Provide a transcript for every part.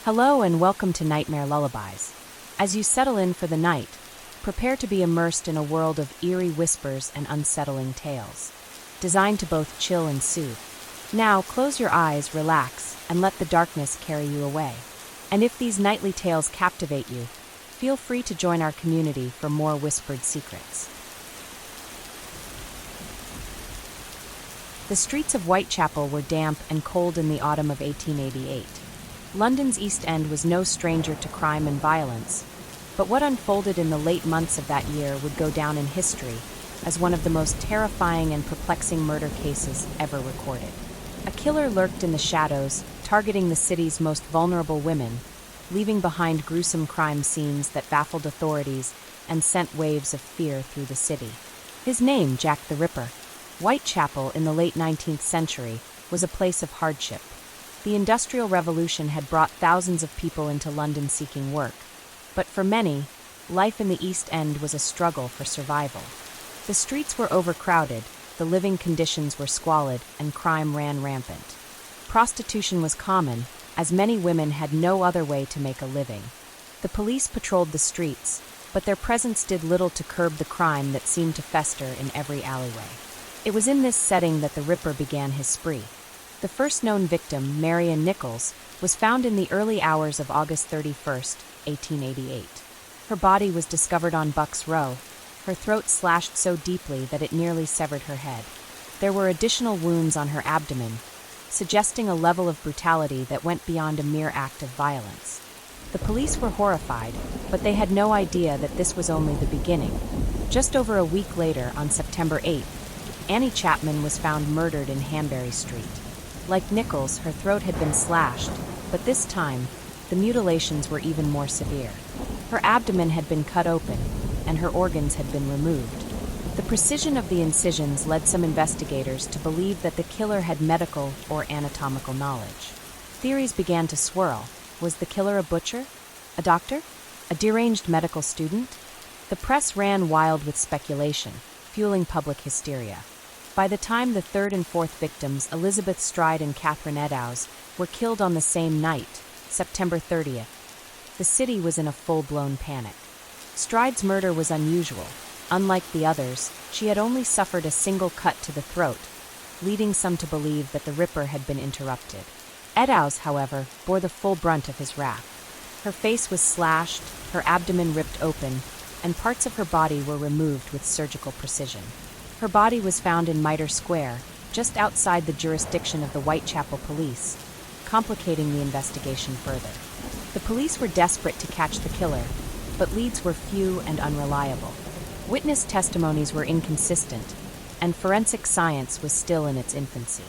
Hello and welcome to Nightmare Lullabies. As you settle in for the night, prepare to be immersed in a world of eerie whispers and unsettling tales, designed to both chill and soothe. Now, close your eyes, relax, and let the darkness carry you away. And if these nightly tales captivate you, feel free to join our community for more whispered secrets. The streets of Whitechapel were damp and cold in the autumn of 1888. London's East End was no stranger to crime and violence, but what unfolded in the late months of that year would go down in history as one of the most terrifying and perplexing murder cases ever recorded. A killer lurked in the shadows, targeting the city's most vulnerable women, leaving behind gruesome crime scenes that baffled authorities and sent waves of fear through the city. His name, Jack the Ripper. Whitechapel, in the late 19th century, was a place of hardship. The Industrial Revolution had brought thousands of people into London seeking work, but for many, life in the East End was a struggle for survival. The streets were overcrowded, the living conditions were squalid, and crime ran rampant. Prostitution was common, as many women had no other way to make a living. The police patrolled the streets, but their presence did little to curb the crime that seemed to fester in every alleyway. It was in this setting that the Ripper began his spree. The first known victim, Marion Nichols, was found in the early hours of August 31, 1888. Her body was discovered on Bucks Row, her throat slashed so deeply that it nearly severed her head. There were additional wounds on her abdomen, suggesting a level of brutality that went beyond a mere act of violence. The police were horrified, but they had no idea that this was only the beginning. Just over a week later, on September 8th, Annie Chapman was found murdered in Hanbury Street. Like Nichols, her throat had been slashed, but this time, the mutilations were even more severe. Her abdomen had been cut open, and her organs had been removed. The precision of the incisions led some investigators to believe that the killer had medical or anatomical knowledge. Theories began to swirl. Was the killer a butcher? A doctor? A deranged medical student? The press ran wild with speculation, fueling public hysteria. By the time the third and fourth victims, Elizabeth Stride and Catherine Eddowes, were killed on the same night, September 30th, the city was in a full-blown panic. Stride's murder was unusual. Unlike the others, she had only suffered a single cut to the throat, leading some to believe that the Ripper had been interrupted. Eddowes, however, bore the full brunt of his wrath. Her face was slashed, her abdomen ripped open, and parts of her body were removed with surgical precision. Her body was found in Mitre Square, just outside the jurisdiction of the Whitechapel police, complicating the investigation further. The police were desperate to catch the killer, but leads were few and unreliable. Witness testimonies were inconsistent, and forensic science was still in its infancy.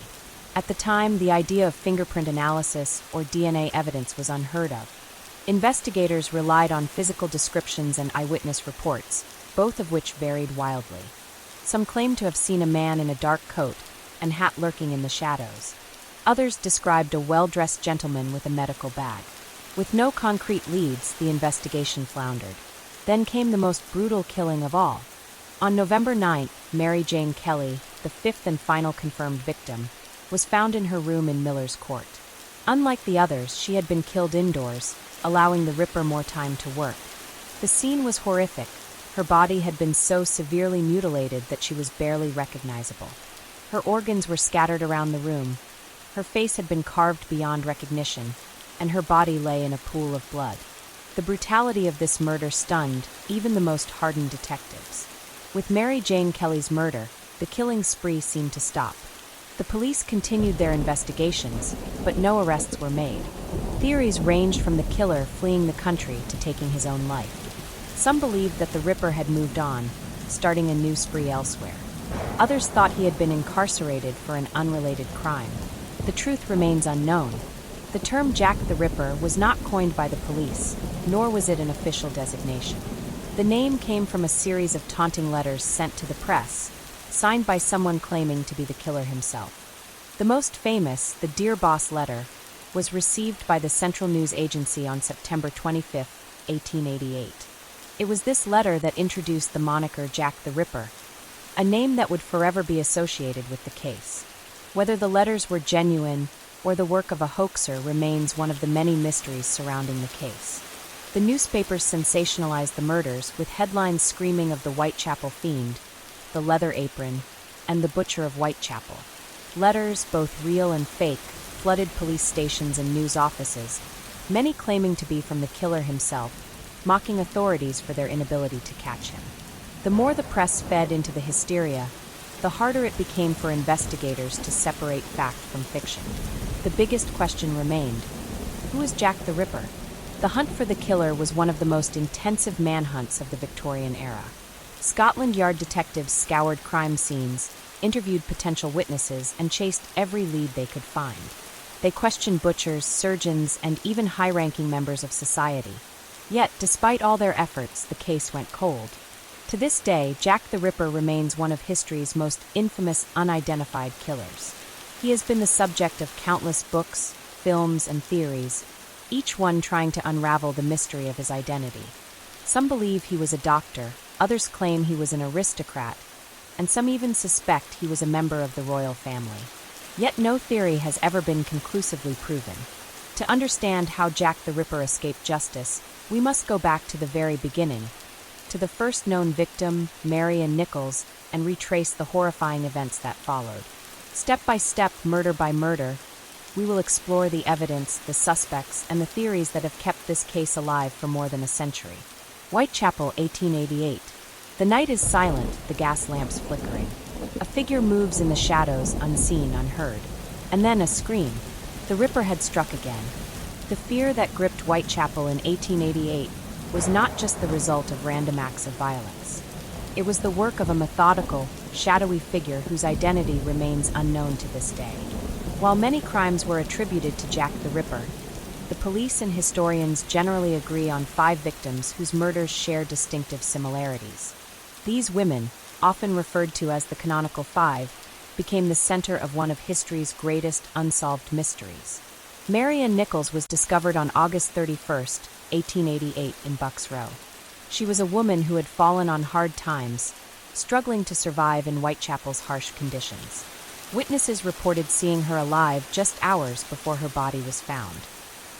At the time, the idea of fingerprint analysis or DNA evidence was unheard of. Investigators relied on physical descriptions and eyewitness reports, both of which varied wildly. Some claimed to have seen a man in a dark coat and hat lurking in the shadows. Others described a well-dressed gentleman with a medical bag. With no concrete leads, the investigation floundered. Then came the most brutal killing of all. On November 9th, Mary Jane Kelly, the fifth and final confirmed victim, was found in her room in Miller's Court. Unlike the others, she had been killed indoors, allowing the Ripper more time to work. The scene was horrific. Her body had been so severely mutilated that she was barely recognizable. Her organs were scattered around the room. Her face had been carved beyond recognition, and her body lay in a pool of blood. The brutality of this murder stunned even the most hardened detectives. With Mary Jane Kelly's murder, the killing spree seemed to stop. The police continued their investigations, but no arrests were made. Theories ranged from the killer fleeing the country to taking his own life. Some believed that the Ripper had moved on, starting a new spree elsewhere. Others thought he had been incarcerated for an unrelated crime. The truth remains unknown. The term Jack the Ripper was not coined by the police, nor was it an official designation. The name came from a series of taunting letters sent to the press, signed by someone claiming to be the killer himself. The most famous, the Dear Boss letter, was received by the Central News Agency on September 25, 1888. It was this letter that introduced the moniker Jack the Ripper, a name that would forever be associated with the case. Whether the letters were genuine or the work of a hoaxer remains one of the many mysteries surrounding the case. The newspapers sensationalized the murders, with headlines screaming of the Whitechapel fiend, the leather apron, and the butcher of Whitechapel. Letters, both real and fake, flooded police stations and news offices, many claiming to be from the killer himself, mocking authorities for their inability to catch him. The more the press fed into the hysteria, the harder it became for investigators to separate fact from fiction. The biggest question remained: who is Jack the Ripper? The hunt for the killer was one of the most intensive manhunts of the Victorian era. Scotland Yard detectives scoured crime scenes, interviewed potential witnesses, and chased every lead they could find. They questioned butchers, surgeons, and even high-ranking members of society. Yet, despite all their efforts, the case went cold. To this day, Jack the Ripper remains one of history's most infamous unidentified killers. He has been the subject of countless books, films, and theories, each one trying to unravel the mystery of his identity. Some believe he was a doctor, others claim he was an aristocrat, and some even suspect he was a member of the royal family. Yet no theory has ever been conclusively proven. To understand how Jack the Ripper escaped justice, we must go back to the very beginning, to the first known victim, Marion Nichols, and retrace the horrifying events that followed. Step by step, murder by murder, we will explore the evidence, the suspects, and the theories that have kept this case alive for more than a century. Whitechapel, 1888. The night is silent, the gas lamps flickering. A figure moves in the shadows, unseen, unheard. And then a scream. The Ripper had struck again. The fear that gripped Whitechapel in 1888 was not just the result of random acts of violence. It was the work of a methodical, shadowy figure whose identity remains unknown to this day. While many crimes were attributed to Jack the Ripper, the police and historians generally agree on 5 victims whose murders share distinctive similarities. These women, often referred to as the canonical 5, became the center of one of history's greatest unsolved mysteries. Marion Nichols was discovered on August 31, 1888, in Bucks Row. She was a woman who had fallen on hard times, struggling to survive in Whitechapel's harsh conditions. Witnesses reported seeing her alive just hours before her body was found.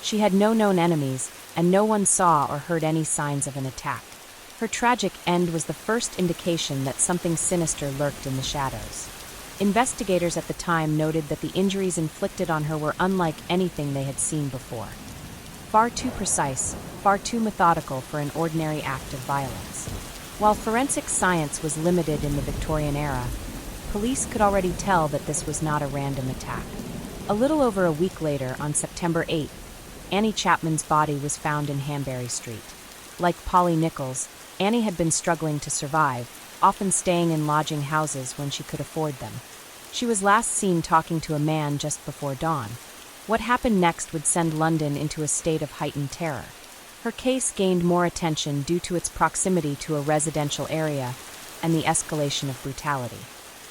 She had no known enemies, and no one saw or heard any signs of an attack. Her tragic end was the first indication that something sinister lurked in the shadows. Investigators at the time noted that the injuries inflicted on her were unlike anything they had seen before. Far too precise, far too methodical for an ordinary act of violence. While forensic science was limited in the Victorian era, police could already tell that this was not a random attack. A little over a week later, on September 8, Annie Chapman's body was found in Hanbury Street. Like Polly Nichols, Annie had been struggling to survive, often staying in lodging houses when she could afford them. She was last seen talking to a man just before dawn. What happened next would send London into a state of heightened terror. Her case gained more attention due to its proximity to a residential area and the escalation of brutality.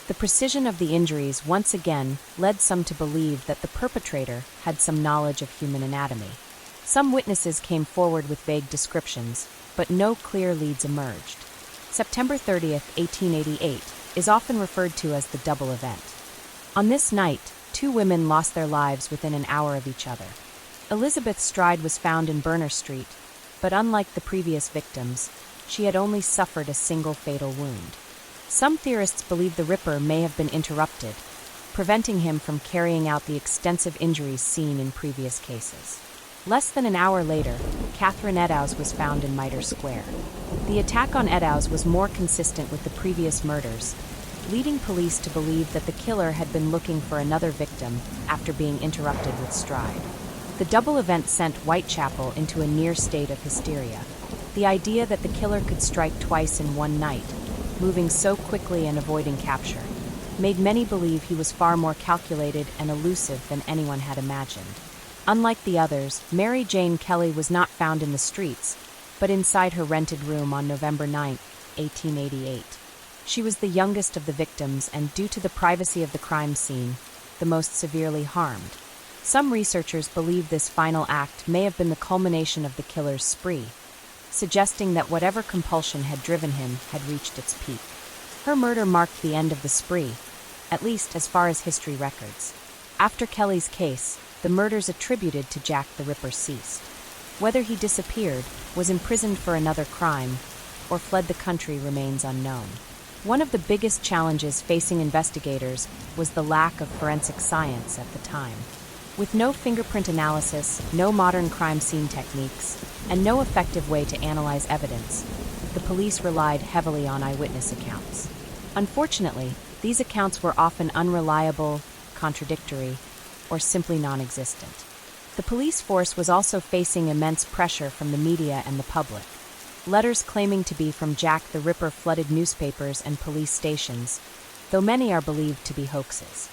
The precision of the injuries once again led some to believe that the perpetrator had some knowledge of human anatomy. Some witnesses came forward with vague descriptions, but no clear leads emerged. September 30, 1888, is often referred to as the double event. On this night, 2 women lost their lives within an hour of each other. Elizabeth Stride was found in Berner Street, but unlike the previous victims, she had only suffered a single fatal wound. Some theorists believe the Ripper may have been interrupted, preventing him from carrying out the extensive injuries seen in previous cases. Less than an hour later, Catherine Eddowes was found in Mitre Square. The attack on Eddowes was more consistent with the previous murders, leading police to believe that the killer had been looking for another victim after being interrupted with Stride. The double event sent Whitechapel into a near state of hysteria. The idea that the killer could strike twice in one night, moving so quickly and avoiding capture, made many believe he was far more calculated and elusive than anyone had imagined. Unlike the others, Mary Jane Kelly was not found in the streets, but inside her rented room on November 9, 1888. She was the youngest of the victims and, due to the privacy of the crime scene, the most severely harmed. Some researchers believe this final act may have been the culmination of the killer's spree, suggesting that whatever compulsion had driven him had reached its peak. Her murder marked the end of the spree, at least as far as history records. After Kelly's case, the murders attributed to Jack the Ripper ceased. Whether he disappeared, was imprisoned for another crime, or fled the country remains unknown. One of the biggest challenges facing investigators was the lack of forensic science at the time. With no fingerprint analysis, no modern crime scene techniques, and no effective way to analyze evidence, the police relied heavily on eyewitness accounts. Unfortunately, these accounts were often unreliable, contradictory, or simply non-existent. The police force was also facing immense pressure from the media and the public. Letters claiming to be from Jack the Ripper flooded newspapers and police stations, though many are believed to be hoaxes.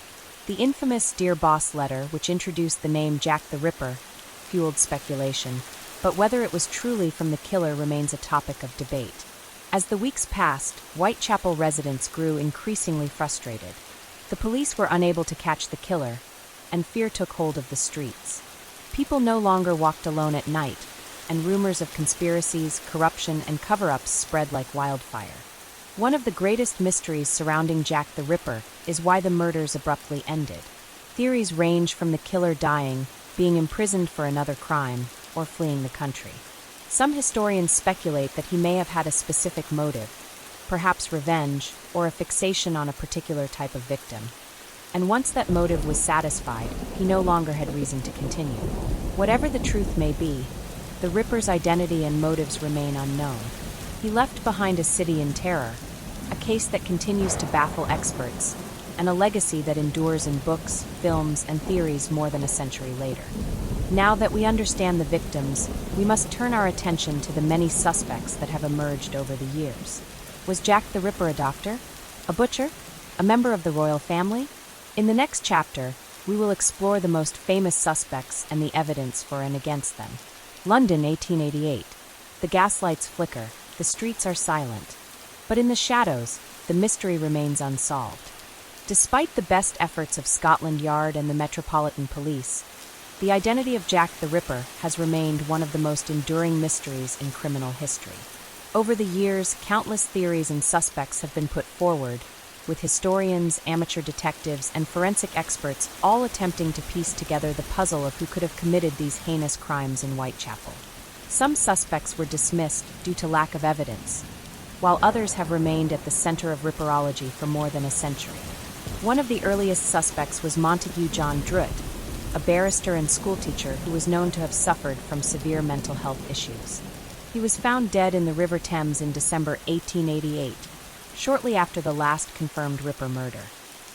The infamous Dear Boss letter, which introduced the name Jack the Ripper, fueled speculation, but whether it was truly from the killer remains a topic of debate. As the weeks passed, Whitechapel residents grew increasingly frustrated. The police were unable to catch the killer, and fear took hold of the streets. People no longer walked alone at night, and rumors of conspiracies, corruption, and cover-ups spread like wildfire. One of the greatest mysteries surrounding Jack the Ripper is why the murders abruptly ended. Theories range from the killer dying, being imprisoned for another crime, or fleeing the country. Some historians speculate that he may have had a specific motive, perhaps revenge, or a fixation on a particular type of victim. And once that motive was satisfied, he no longer had reason to continue. Whatever the truth may be, the Ripper's identity and motives remain unknown. He left behind a city in terror, a case that continues to baffle experts, and a legacy that endures in books, films, and theories more than a century later. Now that we understand the victims, we must turn our attention to the many suspects that have emerged over the years. Was Jack the Ripper a doctor? A butcher? A member of the royal family? In the next chapter, we will explore the most famous suspects and the evidence for and against them. London, 1888. The gaslights flicker, the streets are silent. But in the shadows, the mystery remains unsolved. Despite the best efforts of Scotland Yard and the Metropolitan Police, the identity of Jack the Ripper has remained one of the most enduring mysteries in criminal history. Over the years, countless theories and suspects have been put forward, with historians, amateur detectives, and forensic experts all attempting to piece together the puzzle of who could have committed these heinous crimes in Whitechapel. Some suspects were dismissed due to lack of evidence, while others have remained at the center of Ripperology for more than a century. One of the earliest suspects was Montague John Druitt, a barrister and schoolteacher who was known to have suffered from severe mental health issues. He was found dead in the River Thames in December 1888, shortly after the last confirmed Ripper murder.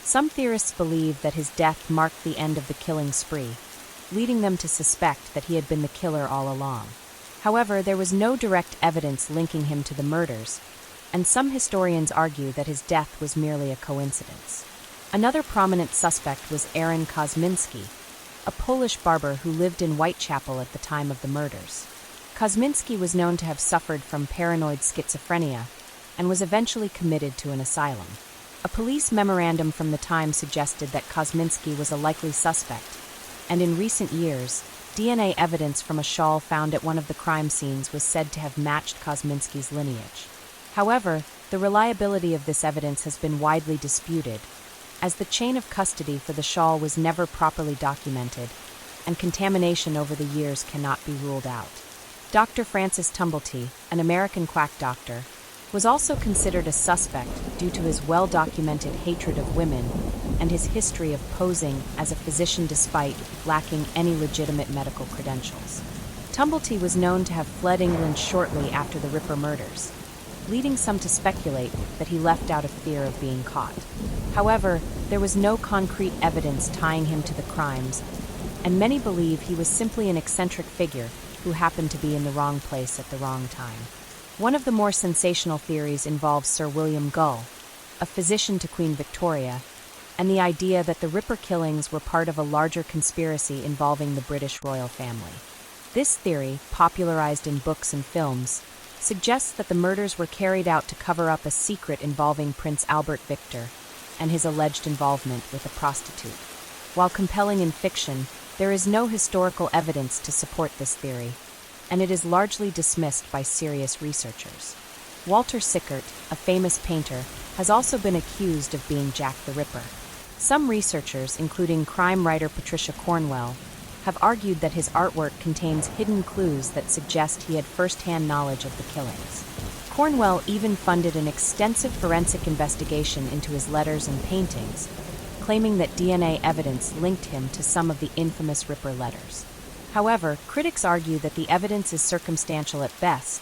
Some theorists believe that his death marked the end of the killing spree, leading them to suspect that he had been the killer all along. However, there was no direct evidence linking him to the murders, and some historians argue that his death was merely a coincidence. Another prominent suspect was Aaron Kosminski, a Polish barber who lived in Whitechapel at the time of the murders. Kosminski was known to have suffered from paranoid schizophrenia and was eventually committed to an asylum. A police memorandum from the time suggested that Kosminski was a likely suspect, and in recent years, DNA evidence from a shawl found at one of the crime scenes was said to have matched Kosminski's lineage. However, the reliability of this evidence has been widely disputed, as the chain of custody for the shawl was never properly documented, and contamination over the years cannot be ruled out. Dr. Francis Tumblety, an American quack doctor, was also considered a suspect due to his well-documented hatred of women and his history of posing as a physician despite lacking any legitimate medical credentials. Tumblety was known to have fled England shortly after the Ripper murders, leading some to speculate that he left out of fear of being caught. However, there was no concrete evidence tying him to the crimes, and many believe he was simply an eccentric figure who happened to be in the wrong place at the wrong time. One of the more sensational theories involves Sir William Gull, a physician to Queen Victoria, and the idea that the Ripper killings were part of a larger conspiracy involving the British royal family. This theory, popularized in books and films, suggests that the murders were carried out to cover up a secret involving Prince Albert Victor and his alleged involvement with a prostitute. While compelling in fiction, there is no historical evidence to support this theory, and it is largely dismissed by serious researchers. Walter Sickert, a famous painter, has also been accused of being Jack the Ripper. Some researchers, including crime writer Patricia Cornwell, have argued that his artwork contains hidden clues that suggest he had first-hand knowledge of the killings. Cornwell even funded an extensive forensic investigation into his letters and paintings, claiming that DNA evidence linked him to some of the infamous Ripper letters. However, critics argue that the evidence is circumstantial at best,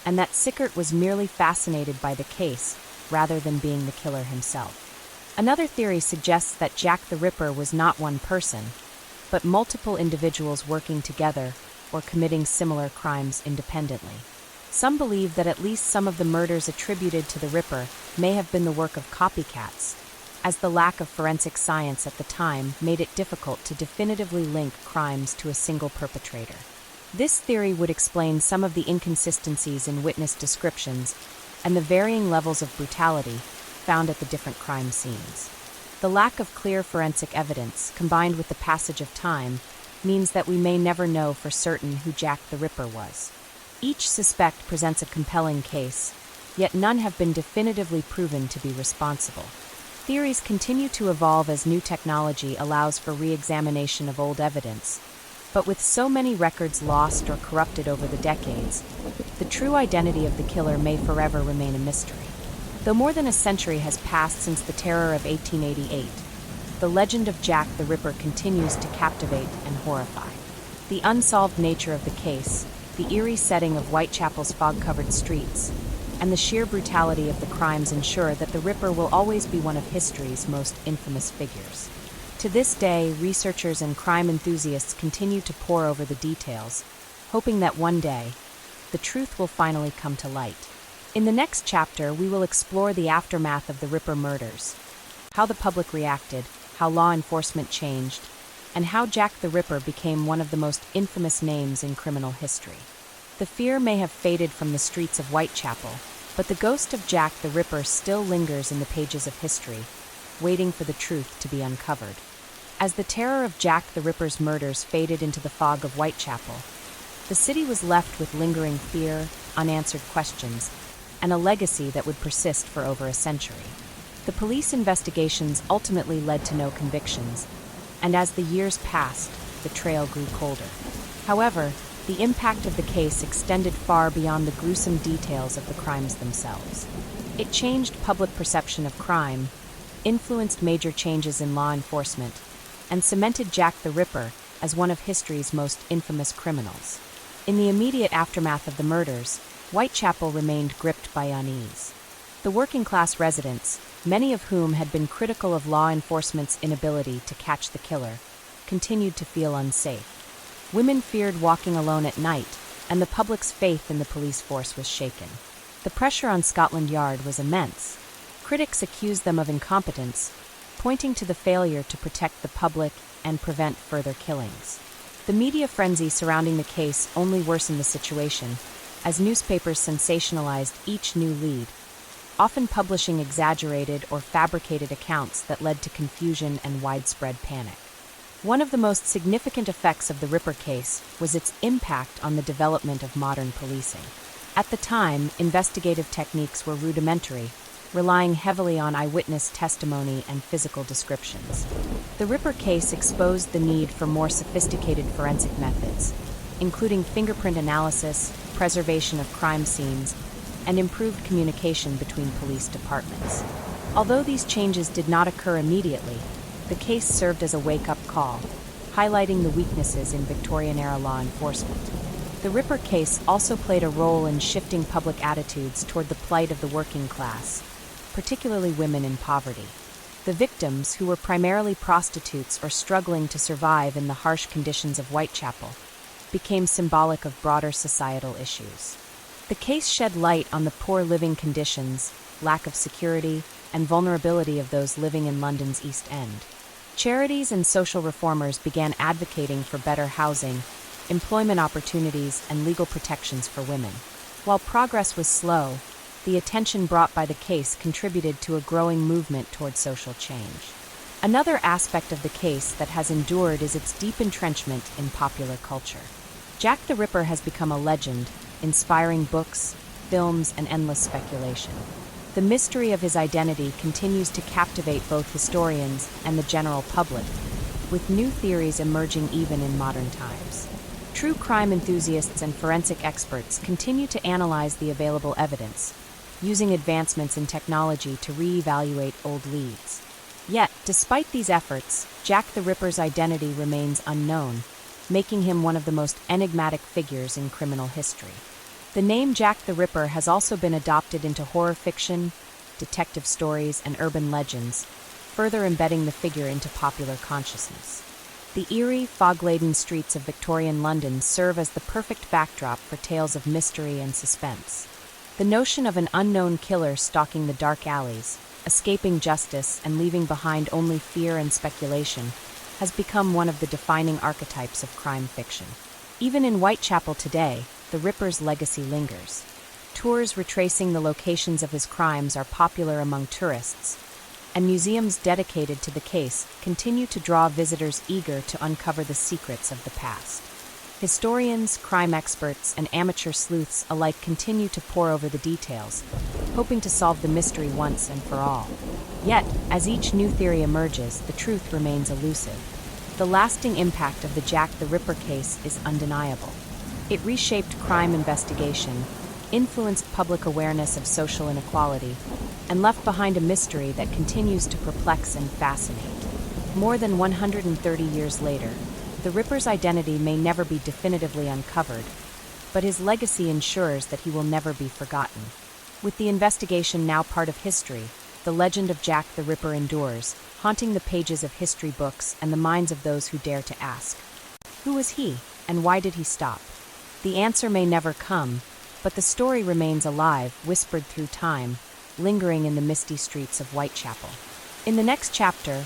and that Sickert was merely fascinated by the case rather than being the killer himself. Another theory suggests that Jack the Ripper was not one person, but multiple individuals working together or committing similar crimes independently. Some believe that at least some of the murders attributed to the Ripper may have been the work of copycats, as the lack of forensic science at the time made it difficult to definitively link crimes to a single perpetrator. This theory would explain some of the inconsistencies in witness descriptions and the varying levels of brutality found at the different crime scenes. The lack of clear forensic evidence, combined with the passage of time, means that we may never know for certain who Jack the Ripper was. Each suspect presents a compelling case, yet none have been definitively proven to be responsible. Theories continue to evolve as new technology allows for re-examination of old evidence, but with so many records lost or corrupted over the decades, the true identity of the killer may forever remain a mystery. Though more than a century has passed since the terror of 1888, the legend of Jack the Ripper continues to captivate and horrify. The unsolved nature of the case, the eerie setting of Whitechapel's fog-covered streets, and the sheer brutality of the crimes ensure that the Ripper will always be one of history's most infamous figures. To this day, researchers and crime enthusiasts continue to pore over the details, hoping that one day, the truth will finally come to light. In the next chapter, we will explore the aftermath of the Ripper murders, how the public reacted, how law enforcement changed, and how Jack the Ripper became one of the most infamous names in criminal history. The fear may have faded from the streets of Whitechapel, but the ghost of Jack the Ripper still lingers in the pages of history, waiting for the truth to be uncovered. As the terror of Jack the Ripper's murders faded into the fog of Whitechapel, the city was left with lingering fear, unanswered questions, and a legacy that would persist for over a century. The police investigations ultimately led to no convictions, and as the years passed, the trail grew colder. However, the impact of the case extended far beyond the gruesome details of the crimes themselves. It changed public perception of crime, influenced major changes in law enforcement, and cemented Jack the Ripper as one of history's most infamous criminals. In the immediate aftermath of the murders, Whitechapel remained gripped by unease. The working-class residents, many of whom had been critical of law enforcement's inability to catch the killer, continued to feel unsafe. Women feared walking alone at night, and the public's faith in the police force was shaken. The pressure on Scotland Yard was immense. Critics accused them of incompetence, pointing to the failure to protect the public and prevent further killings. The media frenzy surrounding the case only worsened the situation, as newspapers sensationalized each new lead, often publishing exaggerated or fabricated accounts that led to confusion and widespread panic. One of the most significant effects of the Ripper case was its impact on the development of modern policing. At the time, investigative techniques were rudimentary, relying heavily on eyewitness testimony and physical descriptions. The Ripper case exposed the need for more sophisticated forensic methods, including fingerprint analysis, preservation of crime scenes, and improved communication between police departments. Although these changes did not occur immediately, the case served as a wake-up call, highlighting the weaknesses in Victorian-era law enforcement. The Ripper case also played a role in shifting public attitudes toward the plight of the working class, particularly women in poverty. The victims, who were primarily prostitutes or struggling to survive in the harsh conditions of Whitechapel, became symbolic of broader societal issues. The case shed light on the poor living conditions, lack of security, and vulnerability of those living in London's East End. Charities and social reformers began advocating for better housing, employment opportunities, and legal protections for women. While progress was slow, the attention brought by the case contributed to a growing movement toward social change. Another aspect of the case that has endured is its deep entrenchment in popular culture. Jack the Ripper has become a legend, inspiring books, films, and endless speculation. the mystery of his identity continues to captivate both historians and the general public, with new theories emerging even in modern times. True crime enthusiasts and forensic experts continue to analyze the available evidence, using advancements in technology to re-evaluate old leads. Yet, despite these efforts, Jack the Ripper's identity remains unknown, making him one of the most enigmatic figures in criminal history. The name Jack the Ripper has also been adopted into horror fiction, detective stories, and urban legends, further embedding the figure into popular consciousness. The eerie, fog-laden streets of Victorian London serve as the perfect backdrop for tales of mystery and suspense. The notion of an unknown killer stalking the dark alleys, escaping justice and leaving behind only fear and speculation, has become one of the defining archetypes of crime fiction. Even in Whitechapel today, the Ripper's legacy lingers. Tours retracing the locations of his crimes are popular among tourists, and museums dedicated to the case continue to draw visitors eager to uncover the secrets of the past. Historians, crime experts, and amateur sleuths alike continue to pore over the details, hoping to solve the mystery once and for all. Yet, as each new theory emerges, the truth remains elusive. The lasting impact of the Jack the Ripper case is undeniable. It reshaped crime investigation, influenced public awareness of social inequality, and left behind a mystery that continues to perplex and fascinate. More than 130 years later, the Ripper's identity may never be definitively uncovered, but his legacy ensures that he will never be forgotten. With the investigation now part of history, the legend of Jack the Ripper endures, haunting the pages of history books and the minds of those who dare to ask, who was he, and why did he stop? The answer may never come, but the story remains alive, whispered through time, lingering in the misty streets of Whitechapel. In the next chapter,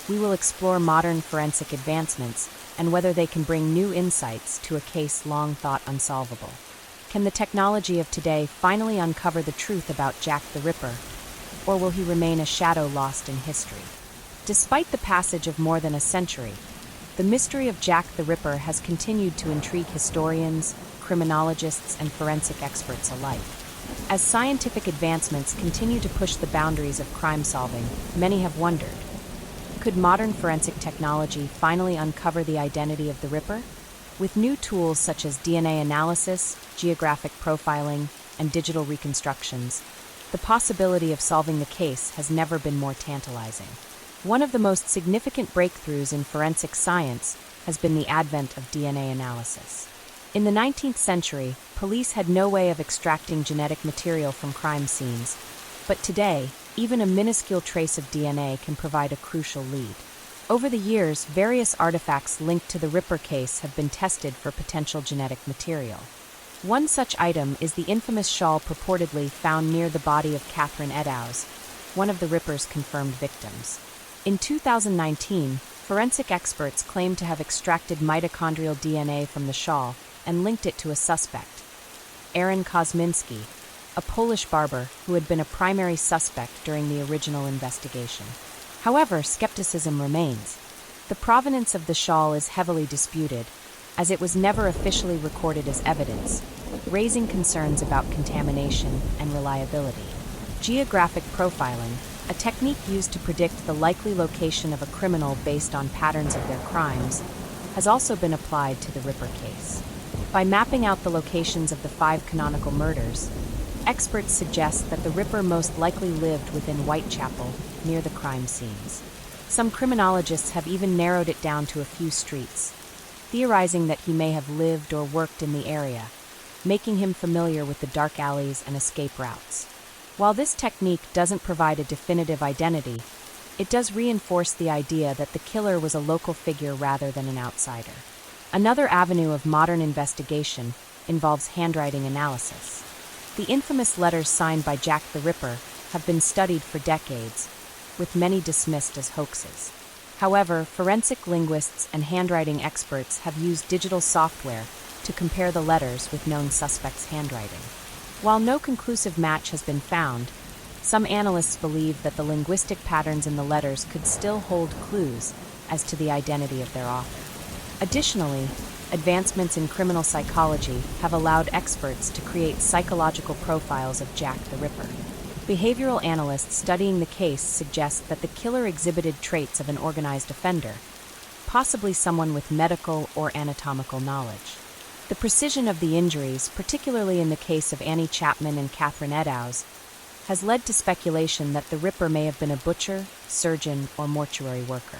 we will explore modern forensic advancements and whether they can bring new insights to a case long thought unsolvable. Can the technology of today finally uncover the truth about Jack the Ripper, or will he remain a shadow lost in history? Despite the passage of more than a century, the mystery of Jack the Ripper has continued to intrigue historians, criminologists, and forensic experts alike. As scientific advancements continue to push the boundaries of crime solving, many have wondered, could modern forensic technology finally uncover the identity of the Ripper? With new tools such as DNA analysis, geographic profiling, and digital reconstructions, the possibility of solving the case has never been more tantalizing. One of the most significant breakthroughs in forensic science has been the advent of DNA analysis. In the 19th century, police had no way of extracting genetic material from crime scenes, but today, even a minuscule trace of DNA can provide a crucial lead. Over the years, various artifacts linked to the Ripper case have been tested for potential genetic material. One such item is the infamous shawl purportedly found near the body of Catherine Eddowes, one of the Ripper's confirmed victims. In 2019, forensic experts claimed to have extracted mitochondrial DNA from the shawl and linked it to a suspect, Aaron Kosminski, a Polish barber who had been a primary suspect during the original investigation. However, skepticism remains. The provenance of the shawl is heavily disputed, as it was never officially recorded as evidence, raising concerns about contamination and reliability. Geographic profiling, a technique used to predict the likely location of a criminal based on patterns of their crimes, has also been applied to the Ripper case. By mapping out the locations of the 5 canonical murders, experts suggest that the Ripper most likely lived within Whitechapel, near the crime scenes. Some criminologists have even narrowed it down to a few streets, theorizing that he may have lived or worked in the area, making him familiar with the dark alleys and escape routes. While this technique doesn't provide a definitive identity, it does reinforce the idea that the killer was a local figure rather than an outsider. Another avenue of modern investigation involves handwriting analysis. The infamous letters signed by Jack the Ripper have been studied for decades, with many dismissed as hoaxes. However, forensic linguists and handwriting experts have used digital software to compare the letters with known suspects' handwriting. While no conclusive match has been found, some analysts believe that the linguistic patterns in the letters could still hold clues as to the identity of their author. Additionally, advancements in criminal psychology have allowed experts to create psychological profiles of Jack the Ripper. Behavioral analysts studying the case suggest that the killer exhibited traits of an organized offender, possibly someone with medical or anatomical knowledge. The precision of the injuries, particularly in the case of Annie Chapman and Catherine Eddowes, has led to speculation that the Ripper may have been a butcher, surgeon, or mortuary worker.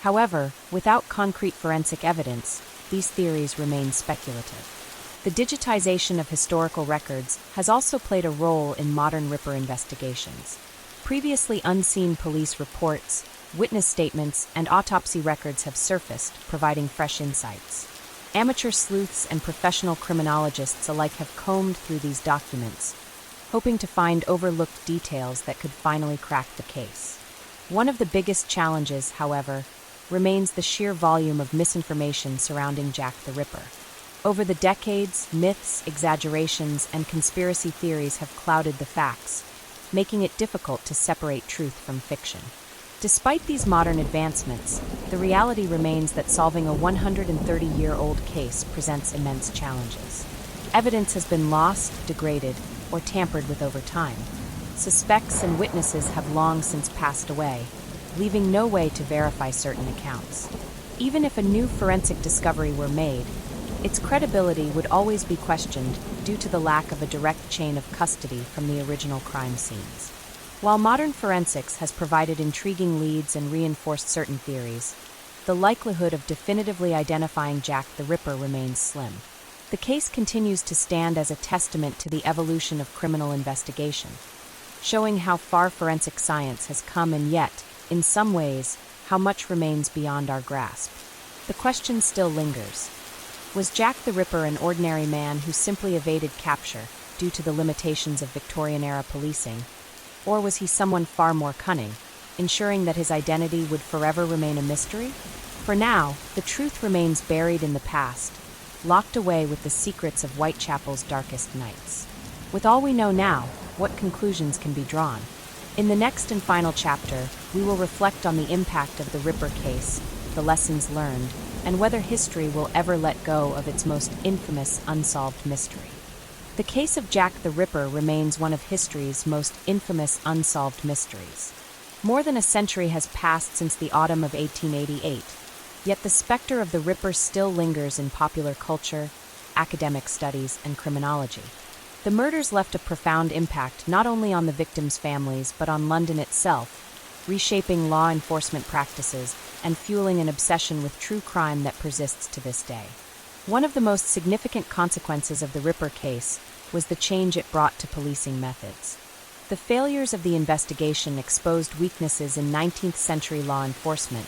However, without concrete forensic evidence, these theories remain speculative. The digitization of historical records has also played a role in modern Ripper investigations. Previously unseen police reports, witness statements, and autopsy records have surfaced, providing fresh insights. Amateur sleuths and professional criminologists alike have combed through these documents, hoping to find overlooked details that could finally crack the case. One of the biggest challenges, however, remains the sheer volume of misinformation surrounding Jack the Ripper. Over the decades, myths, exaggerations, and conspiracy theories have clouded the facts, making it difficult to separate truth from fiction. Despite these modern advancements, the reality remains that solving a 130-year-old case presents immense challenges. Evidence has been lost, degraded, or tampered with over time. Suspects and witnesses have long since passed away, leaving no way to verify certain accounts. Even if a new forensic discovery were made, its credibility would always be questioned due to the lack of a direct chain of custody from the original crime scenes. While modern forensics has provided intriguing leads and reinforced certain theories, the likelihood of definitively identifying Jack the Ripper remains slim. The case continues to stand as a testament to the evolution of criminal investigation, showing how far forensic science has come and yet, in some ways, how much remains beyond our grasp. The question still lingers. Was Jack the Ripper an ordinary man who simply evaded capture due to the limitations of Victorian-era policing, or was he someone far more cunning, ensuring that his identity would forever remain a mystery? For now, the truth remains buried in the past, locked away with the secrets of Whitechapel's darkest nights. With all we know now, what conclusions can be drawn? In the next and final chapter, we will reflect on the impact of the Ripper case, the lessons learned, and whether history will ever let go of its most infamous unsolved mystery. The case of Jack the Ripper remains one of history's most infamous unsolved mysteries. More than a century has passed since the autumn of 1888, yet the specter of the Ripper still lingers in popular culture, academic studies, and criminology. The murders left a profound impact not only on the victims' families but on London itself, reshaping law enforcement practices and fueling an obsession with true crime that persists to this day. One of the most significant consequences of the Ripper case was the change it brought to policing methods. The failures of the investigation exposed weaknesses in 19th-century law enforcement,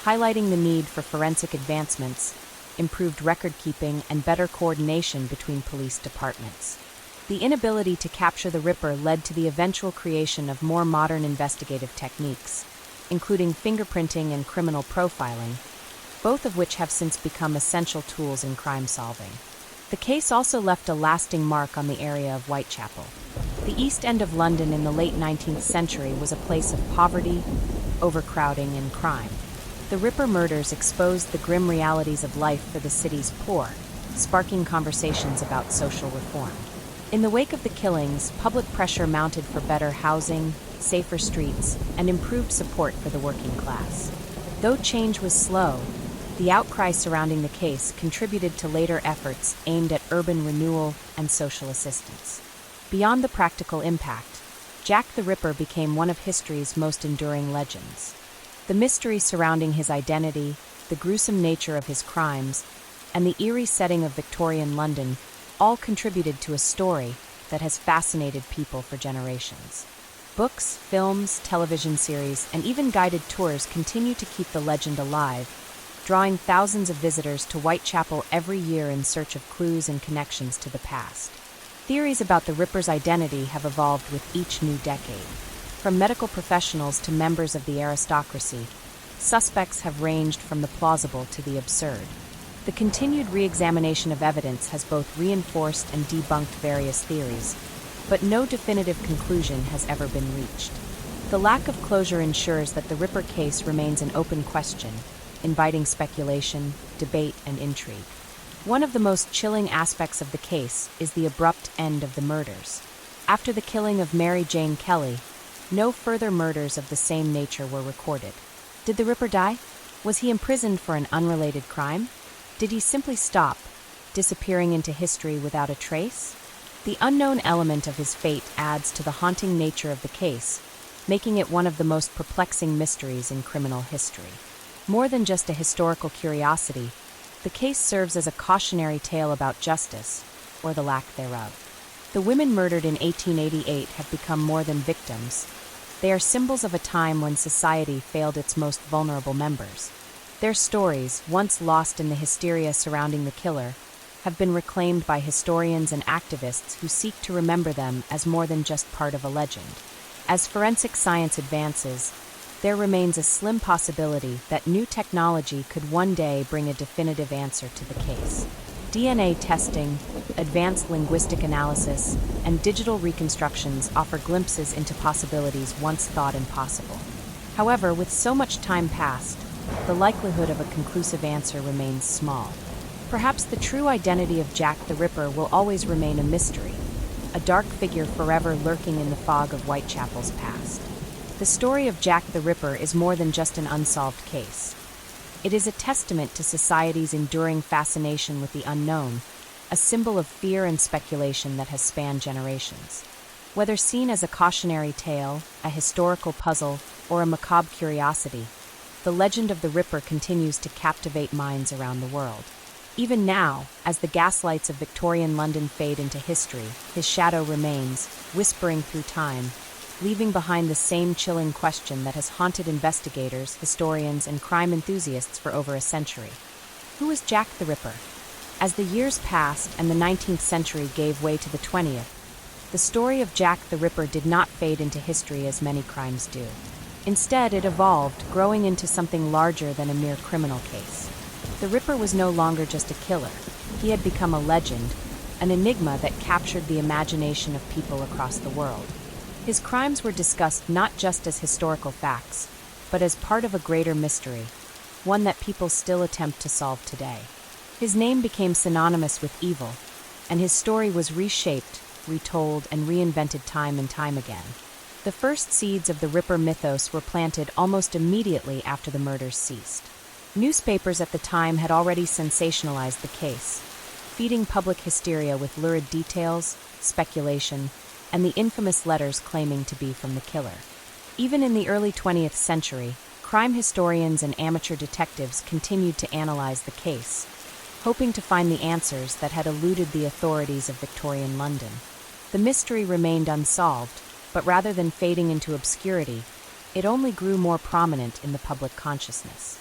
highlighting the need for forensic advancements, improved record-keeping, and better coordination between police departments. The inability to capture the Ripper led to the eventual creation of more modern investigative techniques, including fingerprinting and criminal profiling, both of which have since become essential tools in crime solving. The case also left a lasting mark on the area of Whitechapel. The East End of London in the late 19th century was a place of poverty, overcrowding, and crime. The Ripper murders exposed the grim realities of life for the city's poor, sparking conversations about social reform. In the wake of the killings, public pressure mounted for better housing, safer streets, and improved support for the working class. Though change was slow, the outcry surrounding the case contributed to later efforts aimed at urban renewal and social assistance. Beyond the practical impact, Jack the Ripper became one of history's most enduring legends. The mystery surrounding his identity, the gruesome nature of his crimes, and the eerie setting of Victorian London all contributed to a story that has fascinated people for generations. Books, films, television series, and even guided tours continue to keep the legend alive, drawing thousands of visitors to Whitechapel every year in search of clues and connections to the past. Theories about the Ripper's identity have evolved with each new decade. From medical professionals to members of the aristocracy, suspects have ranged from the plausible to the absurd. The continued re-examination of evidence has both reinforced and debunked various theories, but no definitive conclusion has ever been reached. The lack of closure ensures that the Ripper case remains an open question, inviting speculation, debate, and intrigue. One of the most chilling aspects of the case is the abrupt end of the murders. After the killing of Mary Jane Kelly, no further murders of the same nature were recorded. Did the Ripper die? Was he imprisoned for an unrelated crime? Did he simply stop, disappearing into history without a trace? The unknown element of his fate adds to the haunting nature of the case, making it one of the most perplexing mysteries in criminal history. More than just a historical curiosity, the case serves as a cautionary tale about justice, or the lack thereof. The women murdered in 1888 have become more than victims. They are symbols of a time when society failed its most vulnerable members. Their stories, once lost in the hysteria surrounding the killer, have been reclaimed by historians and activists who seek to remember them as more than just part of a legend. As forensic science advances, there remains a slim possibility that new technology could one day bring a definitive answer to the case. DNA testing, advanced linguistic analysis, and digital reconstructions offer glimpses into possibilities once thought impossible. However, with so much time passed, the likelihood of a conclusive answer remains small. Perhaps the true identity of Jack the Ripper will always remain a mystery, a dark figure forever lurking in the fog of Whitechapel's past. The story of Jack the Ripper is more than just an unsolved case. It is a testament to society's enduring fascination with the unknown, a symbol of fear and speculation that has spanned generations. Whether seen as a cautionary tale, a historical puzzle, or a macabre curiosity, the legend of the Ripper continues to captivate minds around the world. Even now, as the gaslights of Victorian London fade into history, his shadow remains, whispering through time, leaving behind the same chilling question that has haunted investigators, historians, and crime enthusiasts for over a century. Who is Jack the Ripper? As the years passed and the 19th century gave way to the 20th, the story of Jack the Ripper did not fade into history as many crimes do. Instead, it evolved, growing into something larger than a mere criminal case. The Ripper was no longer just a killer. He had become a legend, an enigma that captured the imagination of people across the world. His crimes were discussed not just as historical facts, but as part of a greater mystery, one that people still attempt to solve today. His name became synonymous with evil, and his story was reshaped, retold, and reinvented time and time again. The first seeds of the Ripper mythos were planted almost immediately after the murders ceased. Newspapers at the time had already sensationalized the case, feeding public hysteria with lurid details, speculation, and the infamous letters claiming to be from the killer. Even in the early 20th century, crime historians and amateur detectives continued to analyze the case, hoping to find the answers that had eluded the authorities of Victorian London. The mystery remained unsolved, but rather than fading into obscurity, it only grew more prominent in the public consciousness.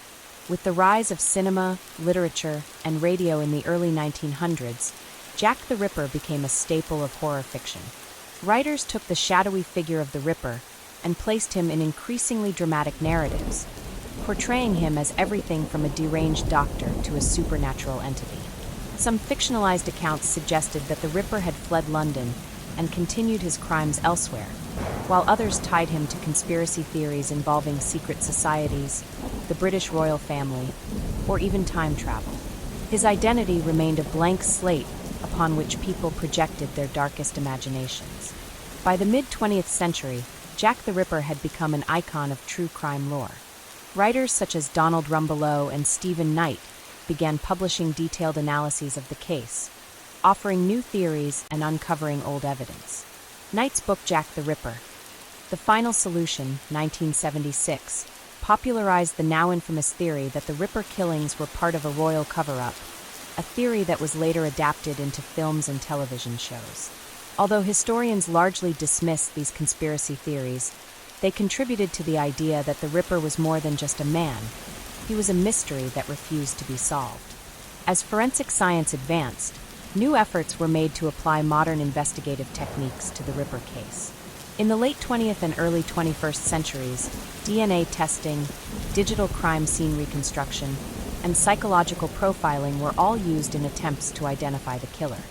With the rise of cinema, literature, and radio in the early 1900s, Jack the Ripper became a staple of horror fiction. Writers took the shadowy figure of the Ripper and placed him in increasingly dramatic narratives, portraying him as everything from a deranged doctor to a supernatural entity. Some fictionalized accounts suggested that the Ripper had fled London and continued his crimes elsewhere, while others tied him to conspiracy theories involving secret societies, the British royal family, or even time travel. His identity remained a blank slate upon which people projected their darkest imaginations. By the mid-20th century, Jack the Ripper had become an icon of true crime lore. Writers such as Donald Rumbelow and Stephen Knight began publishing detailed analyses of the case, offering new theories and uncovering old evidence. Knight's book Jack the Ripper, The Final Solution, 1976, popularized the now infamous theory that the Ripper killings were part of a royal cover-up, a theory that was later adapted into films and television shows. Although historians largely dismiss these conspiracy theories, they contributed to the idea that the Ripper was more than just a man. He was a mystery that refused to be solved. As forensic science advanced, new efforts were made to apply modern investigative techniques to the Ripper case. In the late 20th and early 21st centuries, DNA testing, digital crime scene reconstruction, and psychological profiling were all used in attempts to identify the killer.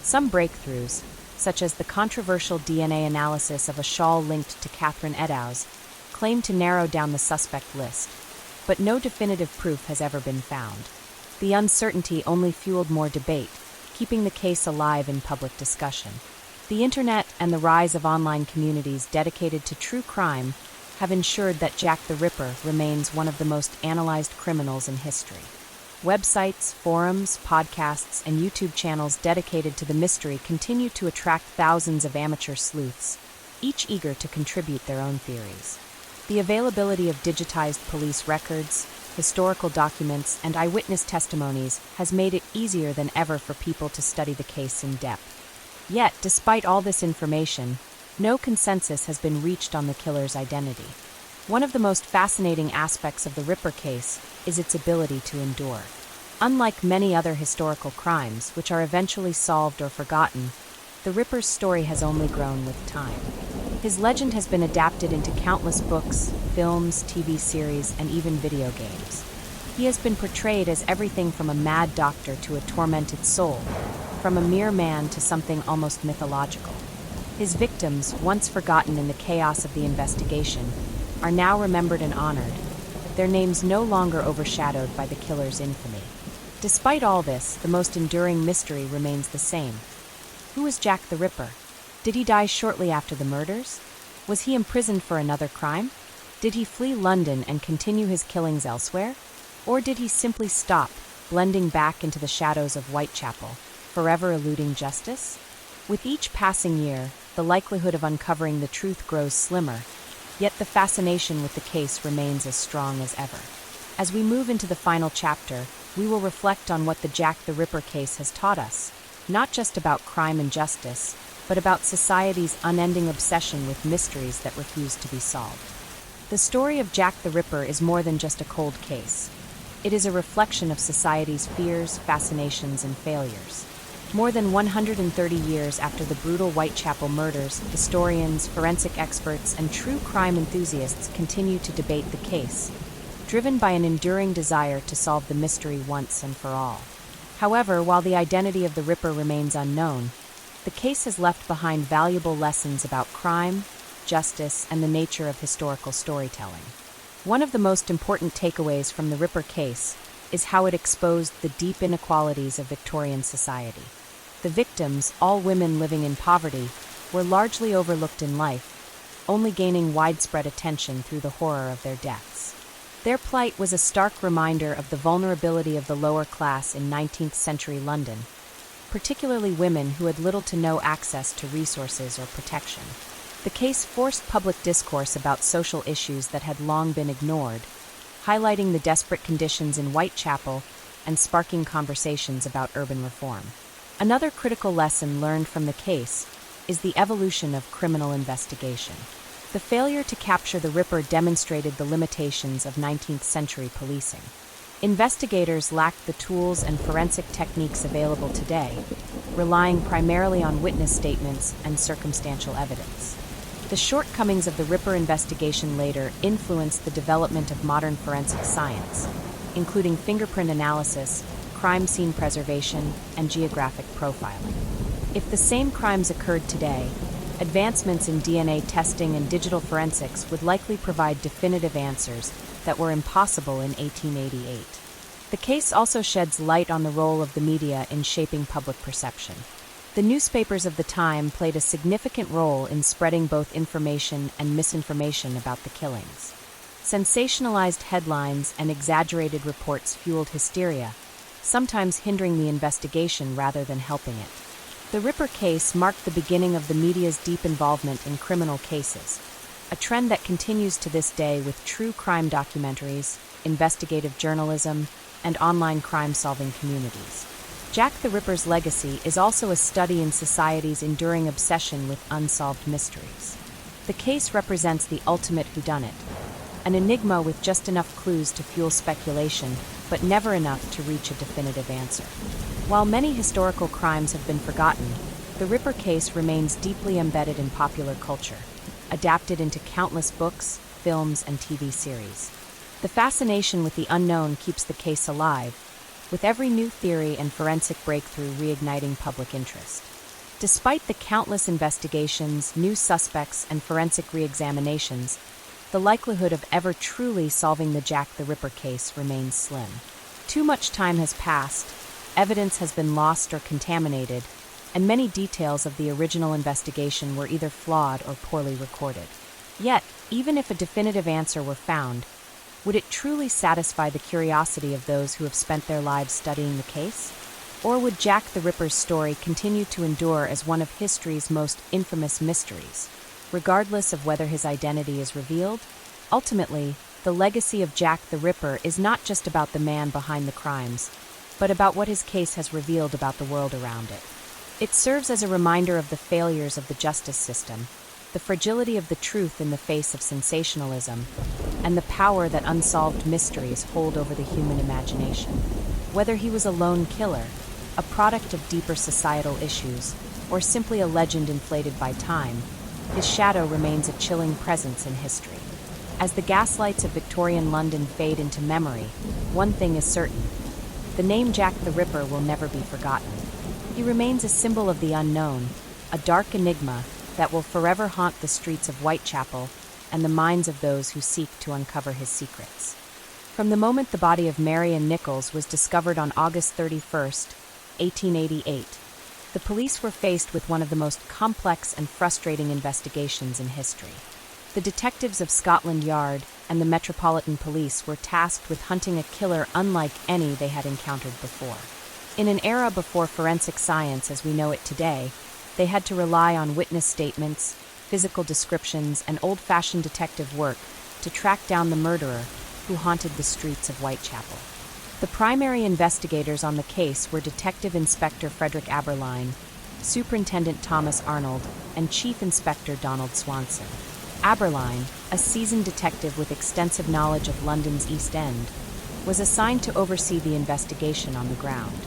Some breakthroughs, such as the controversial DNA analysis of a shawl linked to Catherine Eddowes, claim to narrow down the suspect list, but no definitive proof has ever been found. The uncertainty only fueled more debate, keeping the case alive in public discussion. The internet and the rise of online communities dedicated to true crime have ensured that Jack the Ripper remains one of the most analyzed criminals in history. Websites, forums, podcasts, and YouTube channels dedicated to the mystery continue to attract thousands of amateur sleuths, each eager to contribute their own theories. The availability of digitized police records, historical documents, and eyewitness testimonies has made it easier than ever for people to study the case in depth. Yet, despite all this information, no consensus has been reached on the killer's identity. One of the most fascinating aspects of the Ripper case is its ability to endure. Unlike many other historical crimes, which are eventually solved or forgotten, the Ripper's story has only grown with time. His legend has been adapted into countless books, films, TV series, and even video games. He has been portrayed as everything from a mad doctor to a tormented soul, from a mere man to something almost mythological. His victims, once forgotten in the chaos of the investigation, are now remembered and honored, their names no longer overshadowed by the killer's infamy. Despite all this, the most enduring mystery remains the same. Who was Jack the Ripper? Did he die shortly after the murders? Was he imprisoned for another crime? Did he flee London and continue his killings elsewhere? Or did he simply stop, blending back into the shadows of Whitechapel, forever eluding justice? With each passing year, the likelihood of uncovering the truth grows slimmer, yet the fascination with the case remains as strong as ever. As we move into the final chapter, we will reflect on what the Jack the Ripper case has taught us, not just about crime and justice, but about society's unending obsession with mysteries that refuse to be solved. The story of Jack the Ripper is more than just a cold case. It is a reflection of society's fears, fascinations, and failures. More than 130 years after the brutal Whitechapel murders, historians, forensic experts, and true crime enthusiasts continue to debate the case, driven by an enduring desire to solve the mystery once and for all. However, while the identity of the Ripper remains unknown, the case has left behind valuable lessons about crime, justice, and the nature of historical storytelling. One of the most important takeaways from the Ripper case is how it exposed the deep inequalities of Victorian society. The victims, all women living in poverty, were largely overlooked in life, only gaining widespread attention through the horror of their deaths. Their plight was a stark reminder of the vulnerability of the lower class in 19th century London, particularly women who had little to no access to resources or protection. The case forced public discourse about social issues that had long been ignored, highlighting the desperate conditions in Whitechapel and sparking conversations about urban reform. Another critical lesson learned from the case is the evolution of criminal investigation. The failure to capture the Ripper demonstrated the limitations of 19th century policing. Investigators lacked the tools and forensic techniques available today, relying primarily on witness statements and circumstantial evidence. The shortcomings of the Ripper investigation later influenced the development of modern forensic science, including fingerprint analysis, crime scene preservation, and geographic profiling. If the same crimes occurred today, advancements in DNA testing and digital forensics would likely provide definitive answers that were impossible in 1888. The case also sheds light on the role of the media in shaping public perception. The newspapers of the time played a significant role in spreading both information and misinformation about the killings. Sensationalized headlines and exaggerated reports fueled hysteria, sometimes hindering the investigation rather than helping it. The Ripper case marked the beginning of the media's deep involvement in criminal cases, a trend that continues to this day with true crime documentaries, investigative journalism, and online crime-solving communities. Jack the Ripper's legacy is also a study in society's enduring obsession with unsolved mysteries. The case represents the ultimate whodunit, an enigma with just enough clues to fuel speculation, but never enough to reach a definitive answer. While many historical crimes have been forgotten, the Ripper case remains deeply embedded in popular culture, adapted into countless books, films, and TV series. The fascination with the unknown keeps the case alive, with every new theory and forensic breakthrough reigniting public interest. Despite the countless investigations, new suspects, and forensic re-examinations, the likelihood of ever truly solving the Jack the Ripper case remains slim. Too much time has passed, evidence has been lost or contaminated, and many details of the original investigation were either flawed or poorly recorded. Yet, even if a definitive answer were found, would it truly satisfy the curiosity of those who have spent their lives studying the case? Or would Jack the Ripper's story continue to endure as one of history's most infamous mysteries, regardless of whether his identity is revealed? Ultimately, the legacy of Jack the Ripper is not just about the man behind the crimes, but about what his case has revealed about the world around it. It serves as a reminder of the failures of the justice system, the fragility of the truth in the face of sensationalism, and the power that unsolved mysteries hold over the human imagination. Whether he was a lone killer, a product of deeper societal issues, or simply a legend inflated by time, his shadow remains a chilling presence in history. As the gaslights of Victorian London fade into memory, one thing is certain: the name Jack the Ripper will never be forgotten. He remains a symbol of the unknown, a dark enigma that will forever haunt the streets of Whitechapel and the minds of those who seek to uncover his secrets. From the moment the body of Marion Nichols was discovered on August 31st, 1888, the police were faced with one of the most complex and frustrating investigations in history. The detectives of Scotland Yard and the Metropolitan Police were tasked with hunting a killer unlike any they had encountered before. In an era before forensic science as we know it today, they had to rely on witness statements, physical descriptions, and old-fashioned detective work to track down the murderer who haunted the streets of Whitechapel. The primary investigators on the case were Detective Inspector Frederick Aberline, Superintendent Thomas Arnold, and Chief Inspector Donald Swanson. Aberline, a seasoned detective with extensive knowledge of London's East End, was assigned to oversee the investigation on the ground.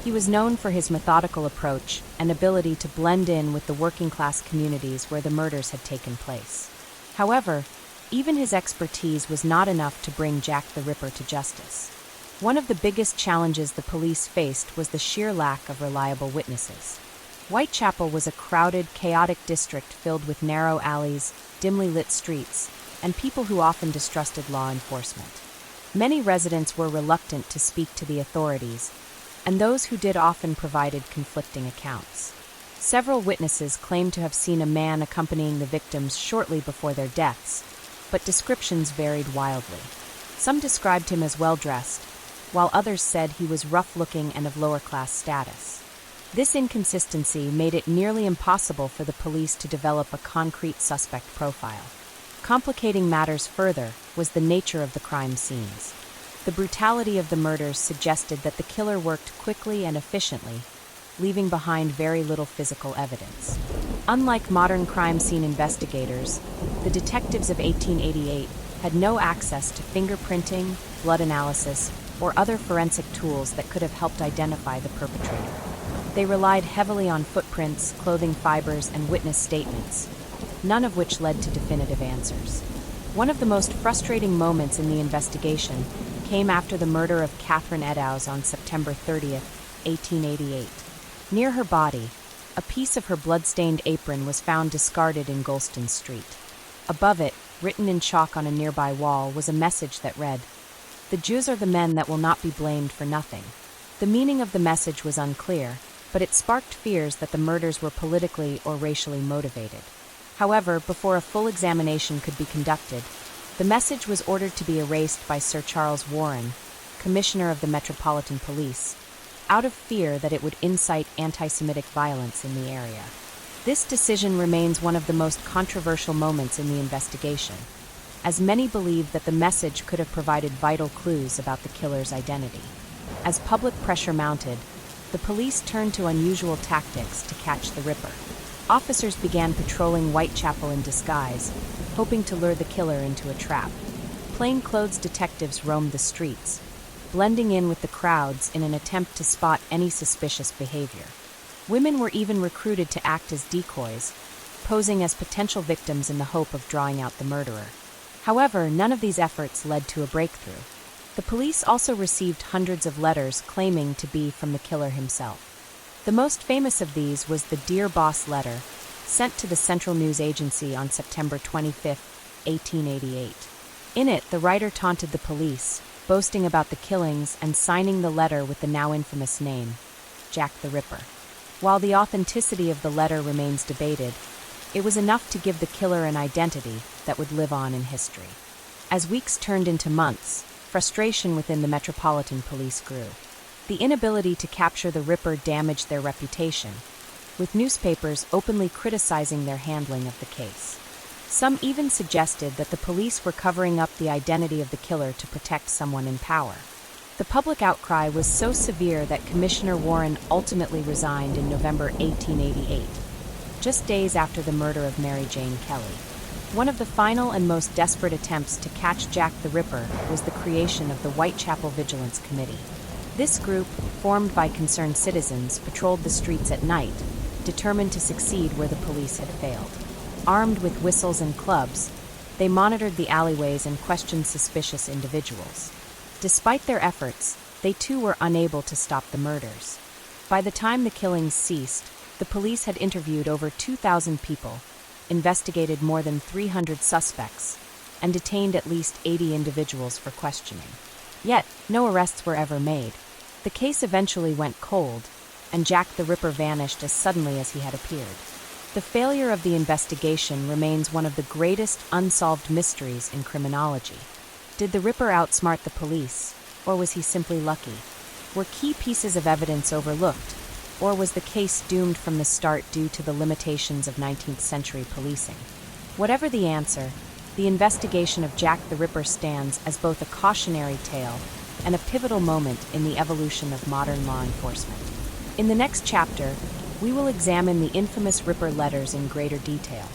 He was known for his methodical approach and ability to blend in with the working-class communities where the murders had taken place. However, even his expertise was not enough to bring Jack the Ripper to justice. One of the biggest challenges the police faced was the sheer lack of reliable witnesses. Whitechapel was a crowded, chaotic district filled with narrow alleys, dimly lit streets, and people who often distrusted law enforcement. Many residents were reluctant to speak to the authorities, and those who did often provided conflicting accounts. Several witnesses claimed to have seen a man accompanying the victims shortly before their deaths, but descriptions varied wildly. Some described him as well-dressed, while others said he was rough-looking and of lower-class status. This inconsistency made it nearly impossible for the police to develop a concrete suspect profile. Complicating matters further was the nature of the crime scenes. The brutality of the murders suggested that the killer worked quickly and efficiently, leaving behind very little physical evidence. Unlike modern crime scene investigators, the detectives of 1888 had no access to fingerprinting, blood analysis, or other forensic tools that could have helped identify the perpetrator. They relied heavily on footprints, clothing fibers, and witness statements, none of which led to definitive answers. One of the most frustrating moments in the investigation came after the murder of Catherine Eddowes on September 30th, 1888. Near her body, a piece of her blood-stained apron was found discarded in Golston Street. Above it, written in chalk on a nearby wall, was a message that read, "The Jews are the men that will not be blamed for nothing." The meaning of the message was unclear, but it sparked fears that the murders were politically or racially motivated. However, before a full examination could be conducted, the message was ordered to be erased by Sir Charles Warren, Commissioner of the Metropolitan Police, out of fear that it would incite anti-Semitic violence in the area. This decision remains one of the most controversial moments in the investigation, as many believe that the message could have provided vital clues about the killer's identity. As public pressure mounted, the police turned to unusual tactics to catch the Ripper. Officers began patrolling Whitechapel in disguise, hoping to lure the killer into a trap. Plainclothes detectives roamed the streets, blending in with the crowds in an attempt to spot any suspicious behavior. Women were even recruited to act as decoys, posing as potential victims in the hope of drawing out the murderer. However, none of these efforts led to a breakthrough. The police also received hundreds of letters claiming to be from the killer himself. The most famous of these was the Dear Boss letter, sent to the Central News Agency on September 25, 1888. In it, the writer taunted the police, boasting about the killings and signing the letter with the now infamous name, Jack the Ripper. While the authenticity of the letter remains debated, it was enough to give the killer an identity that would live on in history. As weeks turned into months, frustration within the Metropolitan Police grew. The inability to capture the Ripper damaged their reputation, with newspapers openly criticizing their handling of the case. Some even suggested that the police were covering up the identity of the killer to protect someone in power. The public outcry was so severe that Commissioner Warren ultimately resigned in November 1888, just days after the murder of Mary Jane Kelly. One of the final and most desperate attempts to catch Jack the Ripper was the creation of the Whitechapel Vigilance Committee. This group, formed by concerned citizens, patrolled the streets at night, determined to succeed where the police had failed. Armed with whistles and clubs, they monitored the alleyways and questioned suspicious individuals. Despite their efforts, they too were unable to stop the murders. By the time the killings ceased, the police had interviewed over 2,000 people, investigated more than 300 suspects, and detained at least 80 individuals for questioning. Yet, no arrests were ever made. The case eventually went cold, and Jack the Ripper vanished as suddenly as he had appeared. The failure of the investigation remains one of the greatest unsolved mysteries in criminology. Did the Ripper outsmart the police, or was he simply lucky? Were key pieces of evidence overlooked, or was the case doomed from the start due to the limitations of 19th century policing? Whatever the answer, the investigation of Jack the Ripper stands as both a cautionary tale and a pivotal moment in the evolution of modern law enforcement. In the next chapter, we will examine the infamous Ripper letters in greater detail,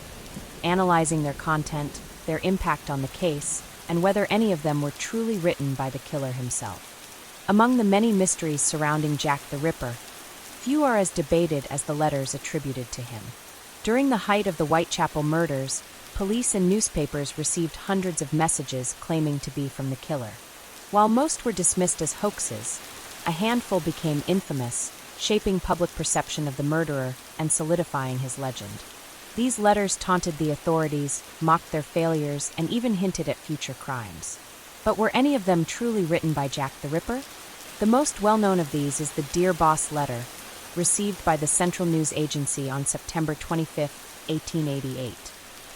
analyzing their content, their impact on the case, and whether any of them were truly written by the killer himself. Among the many mysteries surrounding Jack the Ripper, few are as debated as the letters attributed to him. During the height of the Whitechapel murders, police and newspapers received hundreds of messages claiming to be from the killer. While most were dismissed as hoaxes, a handful became infamous, shaping public perception of the murderer and solidifying his legend. These letters taunted the authorities, mocked their failures, and even hinted at future crimes. But were any of them truly written by Jack the Ripper? The most well-known of these is the Dear Boss letter, received by the Central News Agency on September 25, 1888.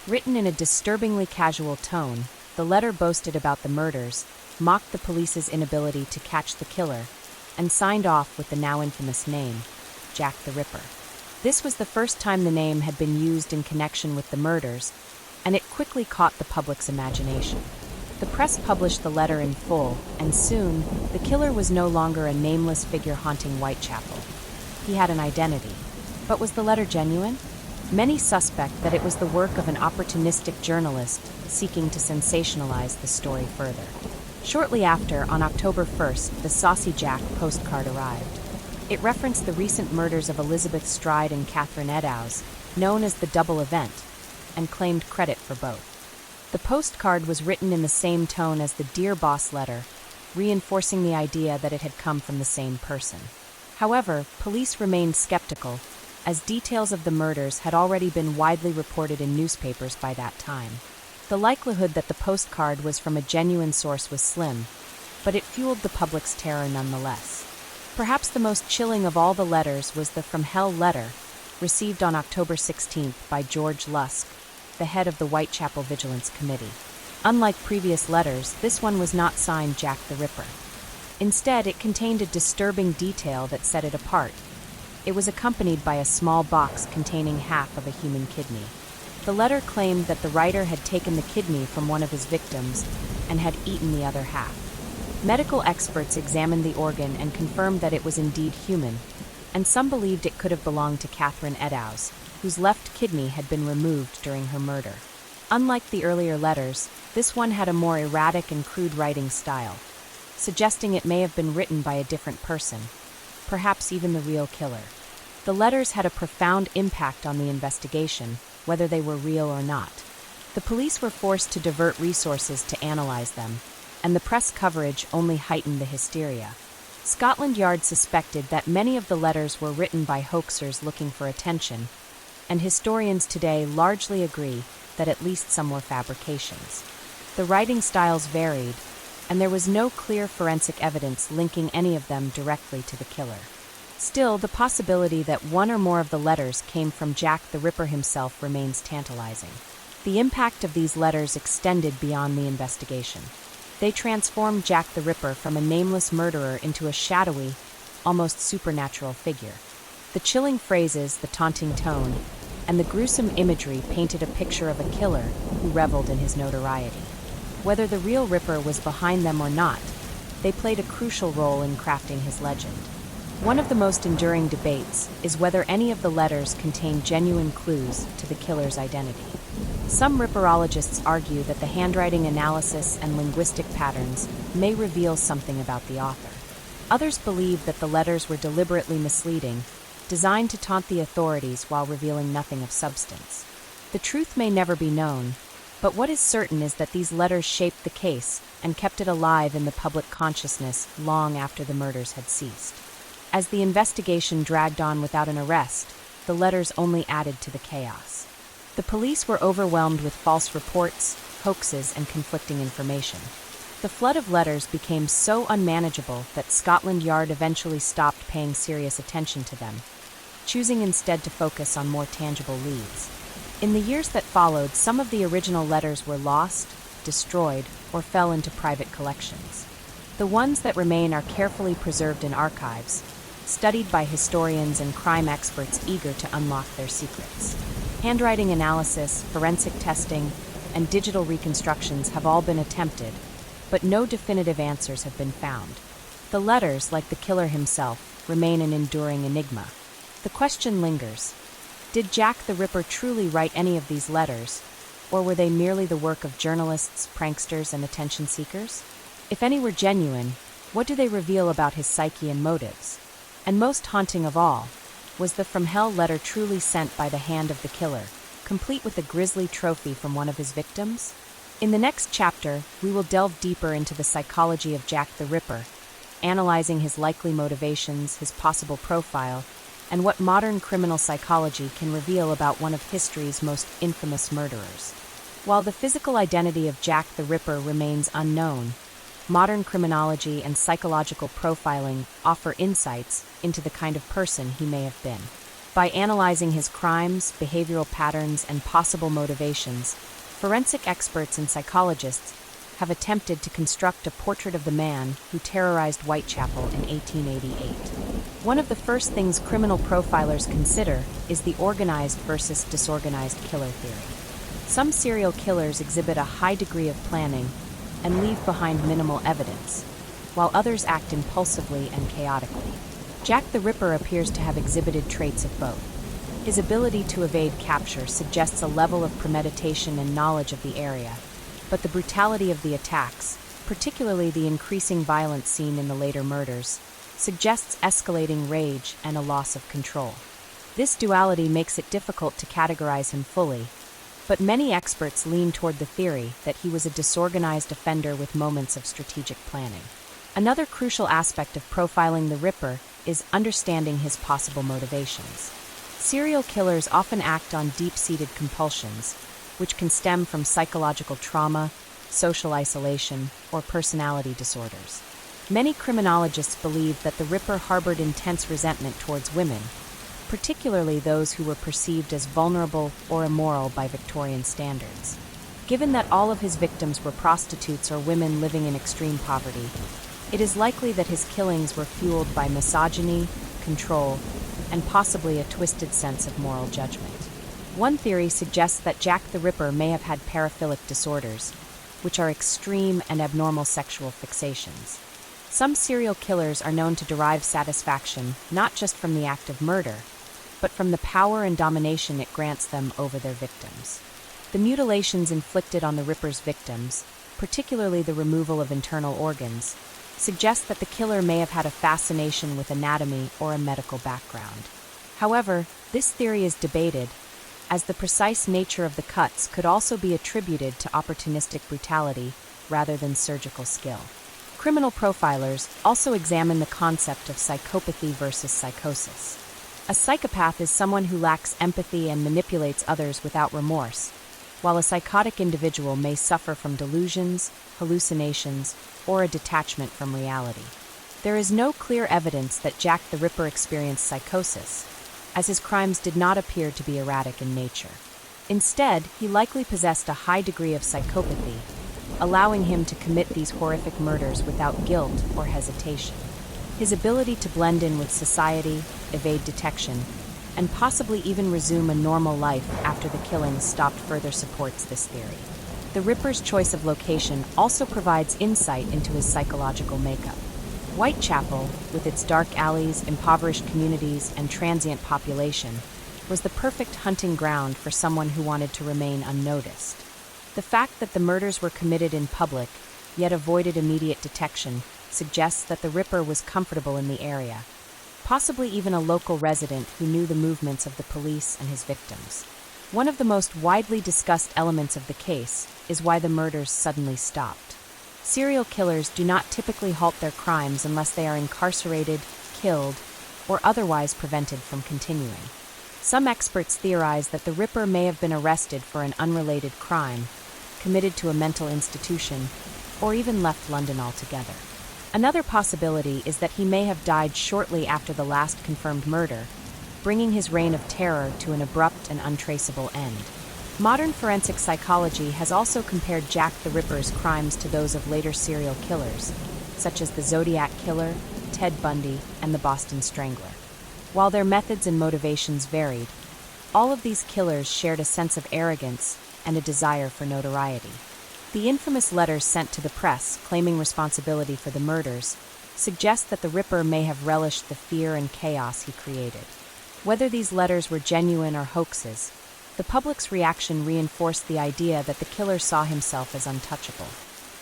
Written in a disturbingly casual tone, the letter boasted about the murders, mocked the police's inability to catch the killer, and signed off with the now infamous name, Jack the Ripper. This was the first time the name had been used in connection with the murders, and it quickly caught the public's imagination. The press published the letter in full, and soon, the killer was no longer a nameless figure haunting Whitechapel. He had an identity. But was the letter genuine? Many suspect that it was the work of an opportunistic journalist seeking to sensationalize the story further. Shortly after, on October 1st, the Saucy Jack postcard arrived. It referenced the recent murders of Elizabeth Stride and Catherine Eddowes, known as the Double Event, and claimed credit for both. The postcard was written in the same tone as the Dear Boss letter, reinforcing the idea that it had come from the same person. However, police remained skeptical, as details of the murders had already been widely reported in newspapers by that time. The likelihood that the postcard was from a genuine source was slim, but it fueled the public's terror nonetheless. Perhaps the most chilling of all the letters was the From Hell letter, received on October 16th by George Lusk, the head of the Whitechapel Vigilance Committee. Unlike previous letters, this one was not signed Jack the Ripper. Instead, it contained a disturbing detail that set it apart. It was accompanied by a small box containing half of a human kidney. The letter claimed that the writer had taken the kidney from one of his victims and had eaten the other half. Medical experts examined the organ and confirmed that it was indeed human, and some believed it could have belonged to Catherine Eddowes, whose left kidney had been removed during her murder. Unlike the earlier letters, this one had a more erratic and crude writing style, suggesting it may have been written by a different person, perhaps even the real killer. The letters had a profound impact on the investigation, whether they were real or not. The police were forced to divert resources to analyze them, and the press coverage only heightened the hysteria. Scotland Yard suspected that many of the letters were written by hoaxers looking for attention, and historians today largely agree that at least some were fabrications. The writing styles varied, and there was no clear forensic evidence linking any of them directly to the killer. Still, the possibility that one or more of the letters came from Jack the Ripper himself remains tantalizing. The impact of these letters extended beyond the investigation. They transformed Jack the Ripper from a nameless murderer into a shadowy, almost supernatural figure. The chilling phrases, the taunting tone, and the gruesome imagery painted a picture of a killer who reveled in his notoriety. Whether the real Ripper was behind them or not, they played a crucial role in crafting his legend. One of the most enduring debates is whether any of the letters contain genuine clues to the killer's identity. Some Ripperologists argue that the handwriting analysis and linguistic patterns may reveal something about the author. Others believe that the letters were deliberately misleading, designed to taunt the authorities while revealing nothing of substance. The truth may never be known, but what is certain is that these letters shaped the case and kept it alive in the public consciousness long after the murders had ceased. As the investigation dragged on without an arrest, the letters only added to the chaos. The police were overwhelmed with false reports, hoaxes, and conflicting information. The flood of letters became so unmanageable that Scotland Yard eventually stopped paying serious attention to them, choosing instead to focus on more tangible leads. In the years that followed, some of the original letters were lost, destroyed, or fell into private collections. The ones that remain are carefully preserved in archives, studied by historians and crime experts eager to unlock their secrets. Handwriting analysis, forensic testing, and digital reconstructions have all been attempted, but no definitive answers have been found. The letters, like the killer himself, remain an enduring enigma. The question lingers: did Jack the Ripper truly write any of these letters, or were they merely the work of journalists, pranksters, and attention seekers? If any were genuine, what do they reveal about his psyche and motives? And most haunting of all, was the From Hell letter truly sent by the hand of the killer, complete with a grisly trophy from one of his victims? In the next chapter, we will delve deeper into the psychology of Jack the Ripper, analyzing his likely motivations, his possible profile, and what modern criminal psychology can reveal about one of history's most infamous murderers. While the physical identity of Jack the Ripper remains unknown, modern criminology and psychological profiling offer insights into the kind of person he may have been. By analyzing his crimes, behavioral patterns, and possible motivations, forensic experts and psychologists have attempted to construct a portrait of the man who terrorized Whitechapel in 1888. One of the first things criminal profilers consider is the organized versus disorganized killer theory. Some serial killers exhibit a high degree of planning and leave behind minimal evidence, while others act impulsively and chaotically. Jack the Ripper appears to have exhibited traits of both. His ability to evade capture suggests a level of premeditation and knowledge of the area, but the brutality of the attacks, particularly the increasing violence seen in the later murders, suggests escalating rage and a loss of control. This duality makes it difficult to categorize him fully, but many experts lean toward the theory that he was a disorganized offender with moments of strategic planning. Another crucial aspect of profiling the Ripper is understanding his possible motivations. Serial killers often act on deep-seated compulsions, which can stem from psychological trauma, social isolation, or personality disorders. Many criminologists believe that the Ripper harbored intense resentment towards women, particularly those who were perceived as vulnerable or immoral by Victorian standards. Given that all of his victims were prostitutes or women living in extreme poverty, it is likely that his killings were fueled by misogyny, control, and possibly a twisted sense of moral judgment. One theory suggests that Jack the Ripper may have had paraphilic disorders, which are extreme and abnormal sexual fixations. Some serial killers are known to derive satisfaction not just from the act of murder, but from the power and domination it grants them over their victims. The mutilations inflicted on the Ripper's victims, particularly the removal of internal organs, suggest that the killer may have had a fascination with anatomy or a medical background. However, this theory is debated, as the precise nature of the cuts could also be attributed to opportunistic brutality rather than surgical skill. Criminal profilers also examine the concept of psychopathy versus psychosis. A psychopath is someone who lacks empathy and manipulates others without remorse, while a psychotic individual may suffer from delusions, hallucinations, or a detachment from reality. There is no clear evidence that Jack the Ripper experienced psychosis, as his crimes did not appear to be erratic in nature. Instead, he likely possessed a high degree of psychopathy, allowing him to commit these horrific murders without guilt or hesitation. His ability to blend in with society, evade detection, and possibly even resume a normal life after the killings stopped further supports this theory. The Ripper's choice of location also provides insight into his psychological makeup. Whitechapel, with its dark alleys, impoverished communities, and transient population, was the perfect hunting ground for someone who wanted to remain unnoticed. The fact that the murders were committed in public, yet avoided immediate detection, suggests that the Ripper was comfortable in the area, possibly even a local resident who knew the movements of the police and his victims. One of the most widely discussed elements of the case is why the murders suddenly stopped. Serial killers do not typically halt their crimes unless they are incarcerated, killed, or otherwise prevented from continuing. Some experts theorize that the Ripper may have been arrested for an unrelated crime, committed to a mental institution, or even left London altogether. Another possibility is that he may have died shortly after the last confirmed murder, bringing his reign of terror to an abrupt and untraceable end. Modern forensic psychology has also compared Jack the Ripper's crimes to those of later serial killers, such as the Zodiac Killer, Ted Bundy, and the Boston Strangler. While their methods and motivations varied, all of these killers shared a sense of arrogance and a desire for notoriety. The infamous letters sent to the press claiming responsibility for the murders suggest that the Ripper may have relished the fear and chaos he created. Whether these letters were genuine or hoaxes, the public's reaction reinforced the idea that the killer saw himself as untouchable.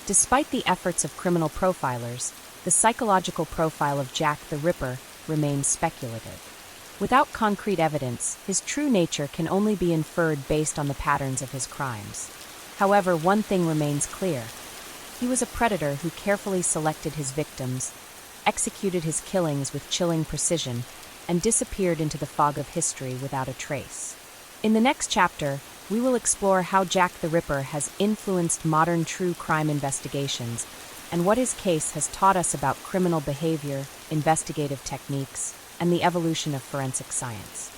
Despite the efforts of criminal profilers, the psychological profile of Jack the Ripper remains speculative. Without concrete evidence, his true nature can only be inferred based on the patterns of his crimes. However, one thing remains clear. He was a predator who carefully selected his victims, executed his killings with chilling precision, and disappeared into the fog of history without a trace. In the next chapter, we will explore how Jack the Ripper has influenced modern true crime investigations and what his case has taught us about criminal behavior, investigative techniques, and the evolution of forensic science.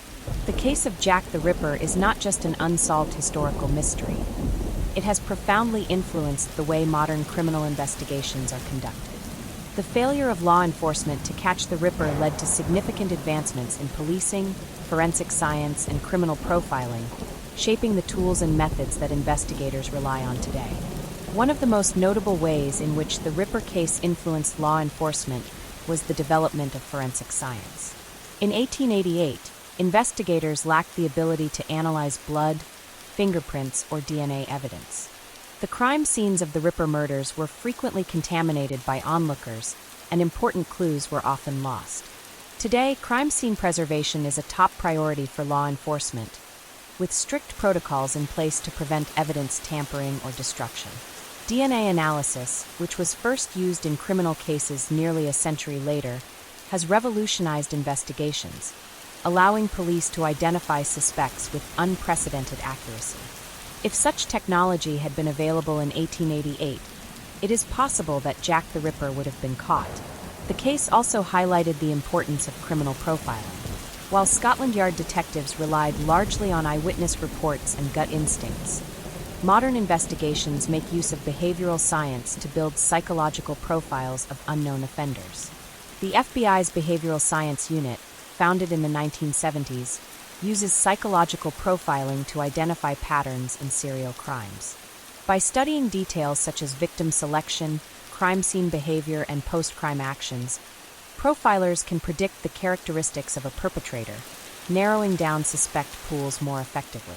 The case of Jack the Ripper is not just an unsolved historical mystery. It has profoundly influenced the way modern criminal investigations are conducted. The failure of law enforcement to catch the Ripper led to significant advancements in policing, forensic science, and criminal profiling, shaping the tools and methods that investigators rely on today. One of the most notable ways in which the Ripper case influenced law enforcement was the development of forensic science. In 1888, investigators lacked the ability to analyze blood, fingerprints, or DNA evidence. The crime scenes of the Ripper murders were frequently contaminated by onlookers, and important clues were often lost. Today, crime scene preservation is a top priority for law enforcement, with strict protocols in place to prevent evidence tampering or destruction. DNA analysis, which was first used in criminal cases nearly a century later, has revolutionized investigations, allowing police to identify suspects with unprecedented accuracy. If such technology had been available in 1888, it is possible that Jack the Ripper would have been caught. The case also highlighted the importance of criminal profiling. While Scotland Yard detectives relied largely on eyewitness reports and gut instincts, modern investigations make use of behavioral science to build psychological profiles of unknown offenders. The FBI's Behavioral Science Unit, founded in the 1970s, uses psychological profiling to identify patterns in serial crimes. By studying details such as victim selection, crime scene behavior, and post-crime actions, profilers can predict the characteristics of a perpetrator, narrowing down suspect pools more effectively.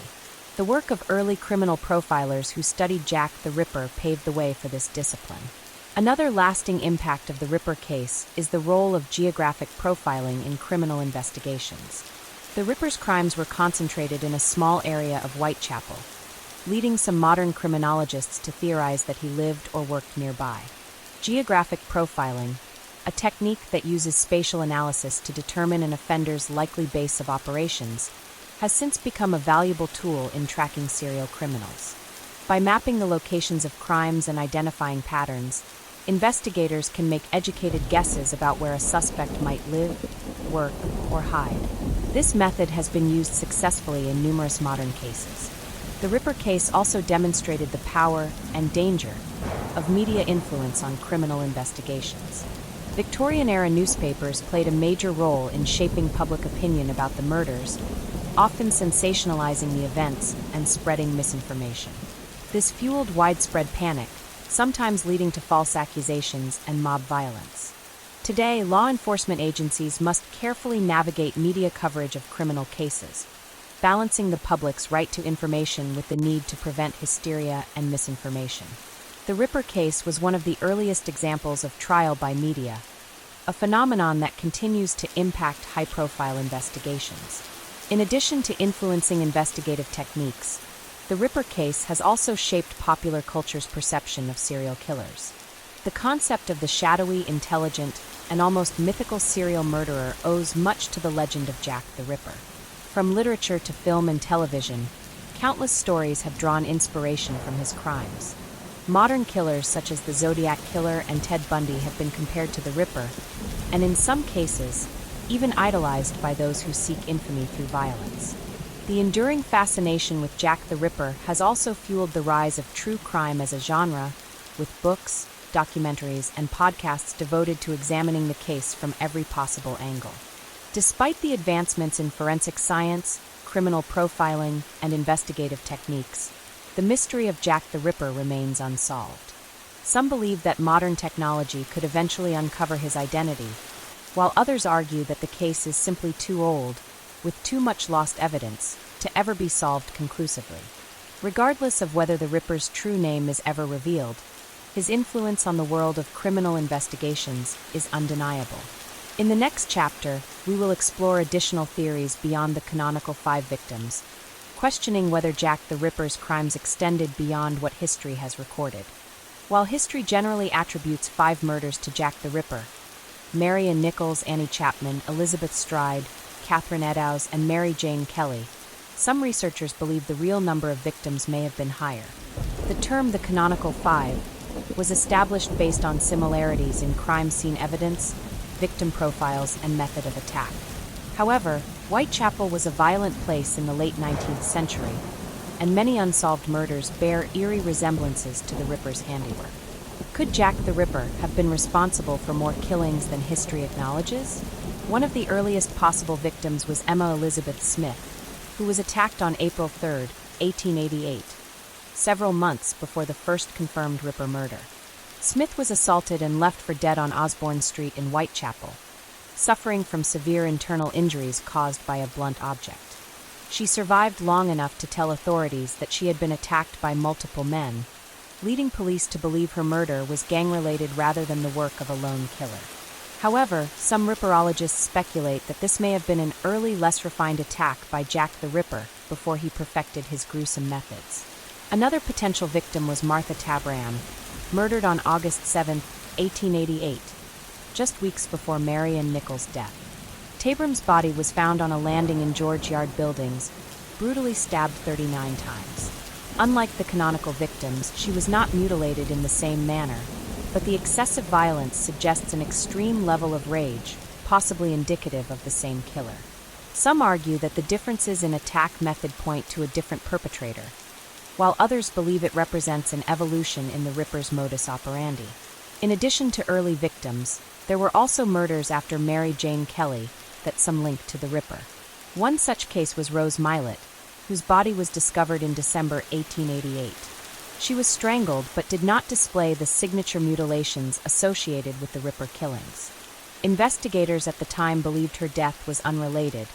The work of early criminal profilers who studied Jack the Ripper paved the way for this discipline. Another lasting impact of the Ripper case is the role of geographic profiling in criminal investigations. The Ripper's crimes were concentrated in a small area of Whitechapel, leading some modern criminologists to theorize that he lived or worked nearby. Geographic profiling, a technique that uses spatial analysis to determine an offender's likely base of operations, has since become a valuable tool in tracking serial criminals. By mapping the locations of crimes and identifying patterns, investigators can make educated guesses about where a suspect might live, work, or hide. This method has been used successfully in numerous modern cases. The Ripper case also demonstrated the power and danger of media influence on criminal investigations. Victorian-era newspapers played a major role in shaping public opinion about the murders, often sensationalizing the events and spreading misinformation. This fueled widespread panic, sometimes leading to false accusations and mob violence. Today, law enforcement agencies must carefully navigate media coverage of criminal cases, balancing the public's right to information with the need to prevent hysteria and misinformation. The Ripper case was one of the earliest examples of trial by media, a phenomenon that continues to impact high-profile investigations. In addition to influencing investigative techniques, the Ripper case has also shaped popular culture's perception of serial killers. The concept of the shadowy, intelligent, and almost mythical serial murderer owes much to the legend of Jack the Ripper. From literature to film and television, countless stories have drawn inspiration from his crimes. Modern killers such as the Zodiac Killer and Ted Bundy have been compared to the Ripper, and in some cases, even idolized by those who seek infamy through violence. The enduring fascination with Jack the Ripper has also fueled the rise of true crime as a genre, with books, documentaries, and podcasts devoted to examining the case from every possible angle. Despite the advancements in forensic science, criminal profiling, and investigative techniques, the mystery of Jack the Ripper remains unsolved. Some believe that modern technology could eventually uncover his identity, while others argue that the case is simply too old, with too much lost evidence, to ever be solved conclusively. Regardless of whether the Ripper's true name is ever revealed, his influence on the world of criminal investigations is undeniable. In the next chapter, we will explore additional theories beyond the canonical 5 victims, questioning whether Jack the Ripper's crimes extended beyond what history has recorded. While history generally attributes 5 murders to Jack the Ripper, Marion Nichols, Annie Chapman, Elizabeth Stride, Catherine Eddowes, and Mary Jane Kelly, some researchers believe the real number of victims may have been higher. The term the canonical 5 was established based on similarities in crime scene evidence, victim profiles, and method of attack. However, Whitechapel was a violent place in the late 19th century, and many unsolved murders bear eerie resemblances to the Ripper's handiwork. Could Jack the Ripper have been responsible for more killings than history acknowledges? One of the earliest possible victims was Emma Elizabeth Smith, who was attacked on April 3, 1888, several months before the first confirmed Ripper murder. Smith was assaulted and left for dead on Osborne Street in Whitechapel, suffering from severe internal injuries caused by a blunt object. She survived long enough to tell authorities that she had been attacked by multiple men, leading police to believe her murder was gang-related rather than the work of a lone killer. However, some Ripperologists speculate that this may have been an early, less refined attack by Jack the Ripper before he perfected his gruesome methods. Another potential victim was Martha Tabram, murdered on August 7, 1888, just weeks before Marion Nichols' death. Tabram's body was found on a landing in George Yard Buildings, brutally stabbed 39 times. Unlike the canonical victims, she was not mutilated in the same manner, but the excessive violence suggests an extreme level of rage, possibly indicative of the same killer. Some argue that the differences in attack method point to a different perpetrator, while others believe it represents an evolution in the Ripper's modus operandi. In addition to early victims, there were also murders after Mary Jane Kelly that some link to the Ripper. One such case was Rose Milett, whose body was discovered in December 1888. She was strangled but did not display the signature mutilations associated with the Ripper killings. Investigators at the time believed her death was unrelated,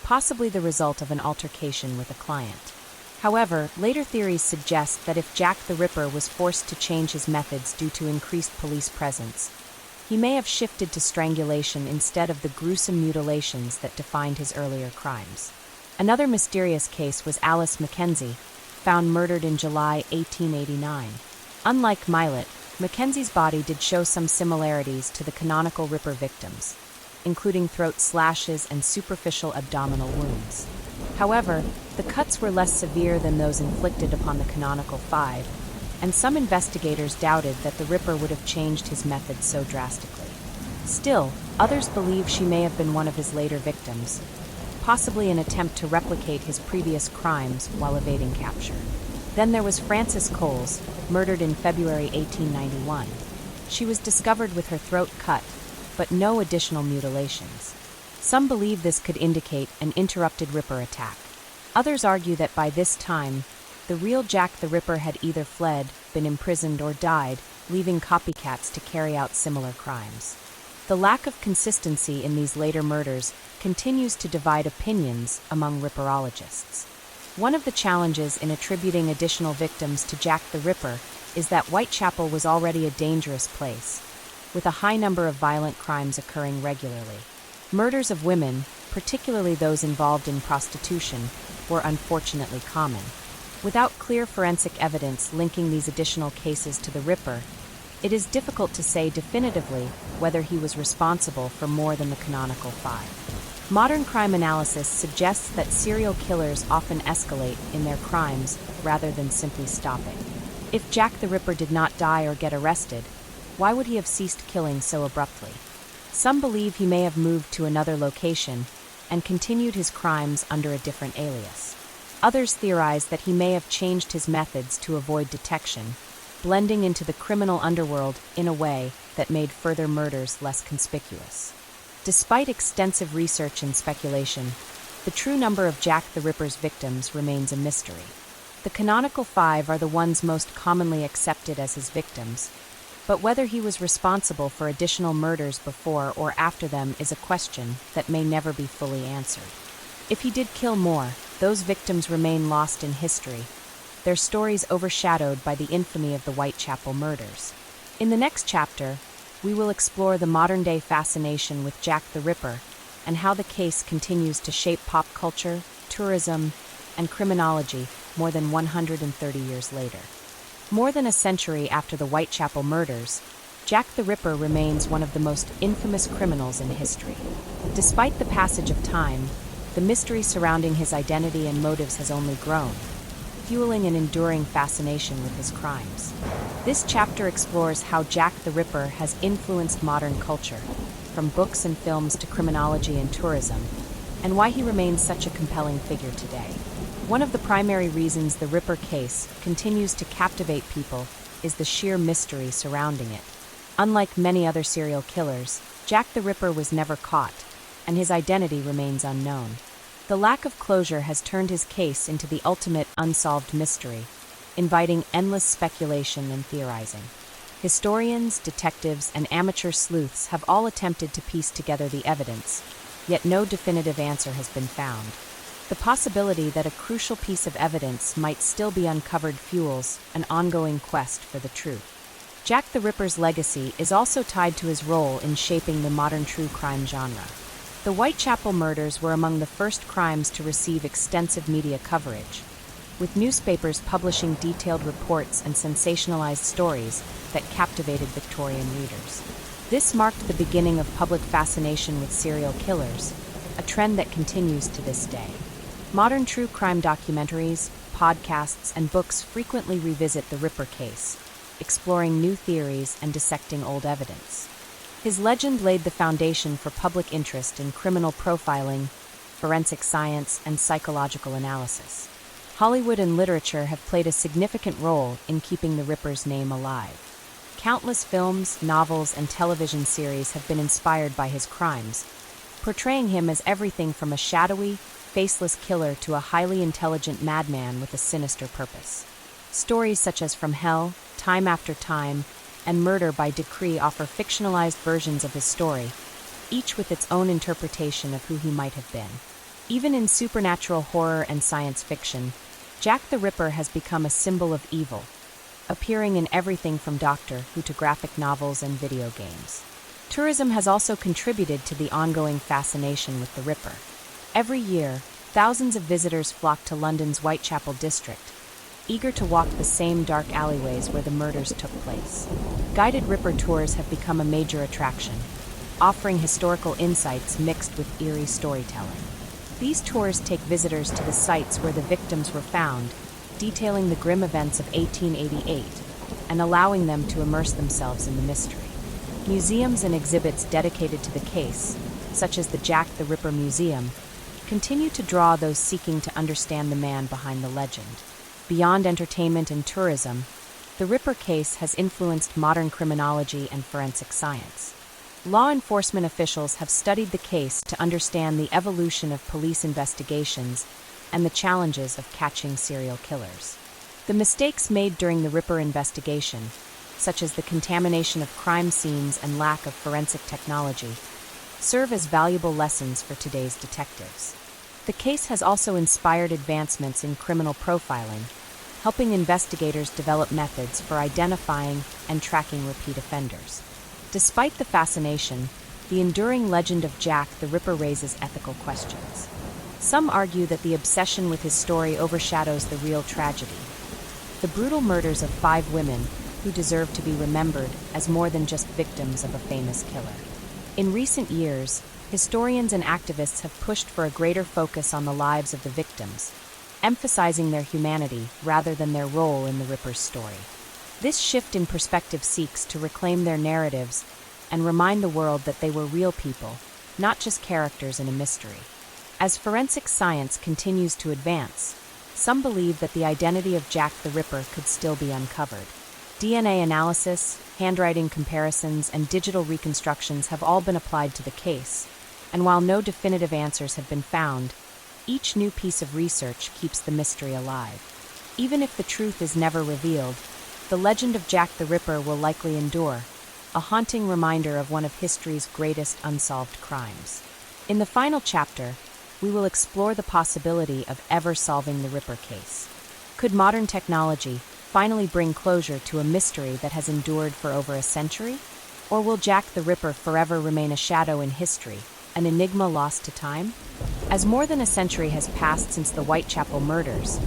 possibly the result of an altercation with a client. However, later theories suggest that if Jack the Ripper was forced to change his methods due to increased police presence, he may have shifted to strangulation instead of the gruesome mutilations that defined his earlier crimes. Another mysterious case was Alice Mackenzie, found murdered in July 1889. Unlike Milett, Mackenzie's body did show some similarities to the canonical Ripper victims, including throat slashes and superficial abdominal wounds. However, the cuts were less severe than those inflicted upon the canonical 5, and some investigators doubted that the Ripper would have changed his methods so drastically. Still, others believe she may have been one of his later victims, possibly an attempt to replicate his previous crimes while evading capture. Then there was Frances Coles, murdered in February 1891. She was discovered with her throat cut, but no additional mutilations. Some believe this could indicate an interrupted Ripper attack. Others argue that by this time, the real Jack the Ripper had either fled, been imprisoned, or died, leaving copycats to carry out similar crimes. The lack of consistency in these later murders continues to divide opinions among Ripperologists. One of the challenges in attributing additional victims to Jack the Ripper is that Whitechapel was already a dangerous place, with a high number of violent crimes occurring regularly. Murders of women, particularly those involved in prostitution, were unfortunately common. Without clear forensic evidence linking these additional cases to the Ripper, it is difficult to say definitively whether he was responsible for more than the canonical 5. Modern crime analysis suggests that serial killers often escalate in their crimes rather than simply stopping. If Jack the Ripper did not die or get arrested, why would he have ceased killing so abruptly? Some believe he may have moved to another location and continued his crimes under a different alias. Others theorize that he may have changed his methods to avoid detection, blending into the criminal underworld in a way that made further murders less conspicuous. Despite extensive research and speculation, the true number of Jack the Ripper's victims remains a mystery. The canonical 5 are the ones most commonly accepted as his victims, but whether he was responsible for additional murders before or after them is a question that may never be fully answered. If he did kill more, those victims remain lost in history, their stories overshadowed by the infamy of the Whitechapel Murders. In the next chapter, we will explore the modern-day fascination with Jack the Ripper and how the case continues to shape pop culture, tourism, and criminology more than 130 years later. More than a century after the Whitechapel Murders, Jack the Ripper remains one of the most infamous criminals in history. Despite the passage of time, the mystery surrounding his identity and motives has only grown, fueling an enduring fascination with his crimes. This chapter explores how Jack the Ripper has influenced modern culture, from books and films to criminology and tourism, and why he remains such a compelling figure today. One of the primary reasons the Ripper case continues to captivate people is the sheer mystery surrounding it. Unlike many other serial killers, Jack the Ripper was never caught, and his identity remains unknown. The lack of closure has turned his case into the ultimate unsolved mystery, inviting endless speculation and theorizing. Historians, detectives, and amateur sleuths have all attempted to piece together the evidence, yet no definitive answer has been found. The possibility that a crucial piece of evidence might still be uncovered fuels an ongoing quest for the truth. Jack the Ripper's legacy is also tied to his role in shaping the modern true crime genre. The Whitechapel Murders were among the first crimes to receive extensive media coverage, with newspapers publishing detailed reports and sensationalized stories that captivated Victorian readers. This marked the beginning of public fascination with serial killers, a trend that continues to this day. Modern true crime documentaries, podcasts, and books frequently revisit the Ripper case, exploring new theories and dissecting old evidence. His legend laid the foundation for public interest in criminal profiling, forensic science, and psychological analysis. Hollywood and literature have played a significant role in keeping the Ripper's name alive. Countless films, novels, and television series have been inspired by his crimes, portraying him as everything from a shadowy, faceless killer to a highly intelligent madman with a sinister purpose. Stories such as From Hell, Time After Time, and Murder by Decree offer fictionalized versions of his story, each with its own interpretation of who he might have been. Even in supernatural horror and science fiction, Jack the Ripper has become a symbol of evil, appearing in everything from Doctor Who to graphic novels and video games. Tourism has also contributed to the ongoing fascination with the Ripper. Every year, thousands of visitors flock to London's Whitechapel district, eager to walk the same dark alleyways where the murders took place. Guided Ripper tours have become a major attraction, offering historical insights mixed with eerie storytelling. These tours take visitors to the sites where the victims were found, detailing the grim events of 1888, and allowing them to immerse themselves in the mystery. Museums and exhibits dedicated to the case, such as the Jack the Ripper Museum, continue to draw those seeking to understand the man behind the legend. Beyond entertainment and tourism, the Ripper case has influenced modern criminology and forensic science. Law enforcement officials have studied the case to understand the evolution of police investigations and the challenges of catching serial killers. The mistakes made during the Ripper investigation, such as the contamination of crime scenes and lack of forensic technology, serve as valuable lessons for today's detectives. The case has also inspired advancements in criminal profiling, helping investigators develop methods for identifying and tracking repeat offenders. Despite the fascination, the enduring legend of Jack the Ripper raises ethical questions. Some argue that the obsession with his story overshadows the real tragedy: the brutal murders of 5 women who deserve to be remembered as more than just victims of a famous killer. In recent years, historians and activists have pushed for a greater focus on the lives of the victims, emphasizing their humanity rather than their role in the Ripper's story. This shift in perspective seeks to reclaim their narratives and remind the world that they were real people, not just characters in a mystery. As forensic science continues to advance, some believe that the identity of Jack the Ripper could still be uncovered. DNA analysis, handwriting comparisons, and digital reconstructions have all been applied to the case, and while no definitive answers have been found, each new piece of research keeps the mystery alive. Even if the truth is never revealed, the legend of Jack the Ripper will likely endure, a haunting reminder of one of history's greatest unsolved crimes. In the final chapter, we will explore the possibility of ever solving the Ripper case. Could modern technology finally bring closure to a mystery that has endured for over a century? Or will Jack the Ripper forever remain a shadow in history, an enigma lost to time? As more than a century has passed since the Whitechapel Murders,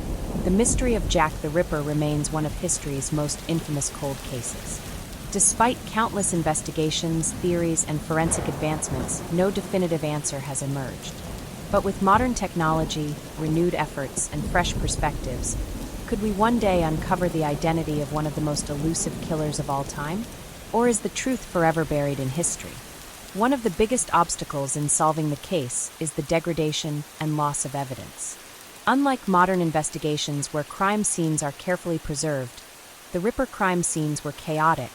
the mystery of Jack the Ripper remains one of history's most infamous cold cases. Despite countless investigations, theories, and forensic advancements, no definitive answer has emerged. But with modern technology, renewed efforts, and fresh perspectives, could we one day uncover the identity of one of the most elusive killers of all time? Or is the truth forever buried in history? One of the biggest obstacles in solving the case is the degradation and loss of evidence. Unlike modern investigations where crime scenes are carefully preserved, the Ripper crime scenes were chaotic,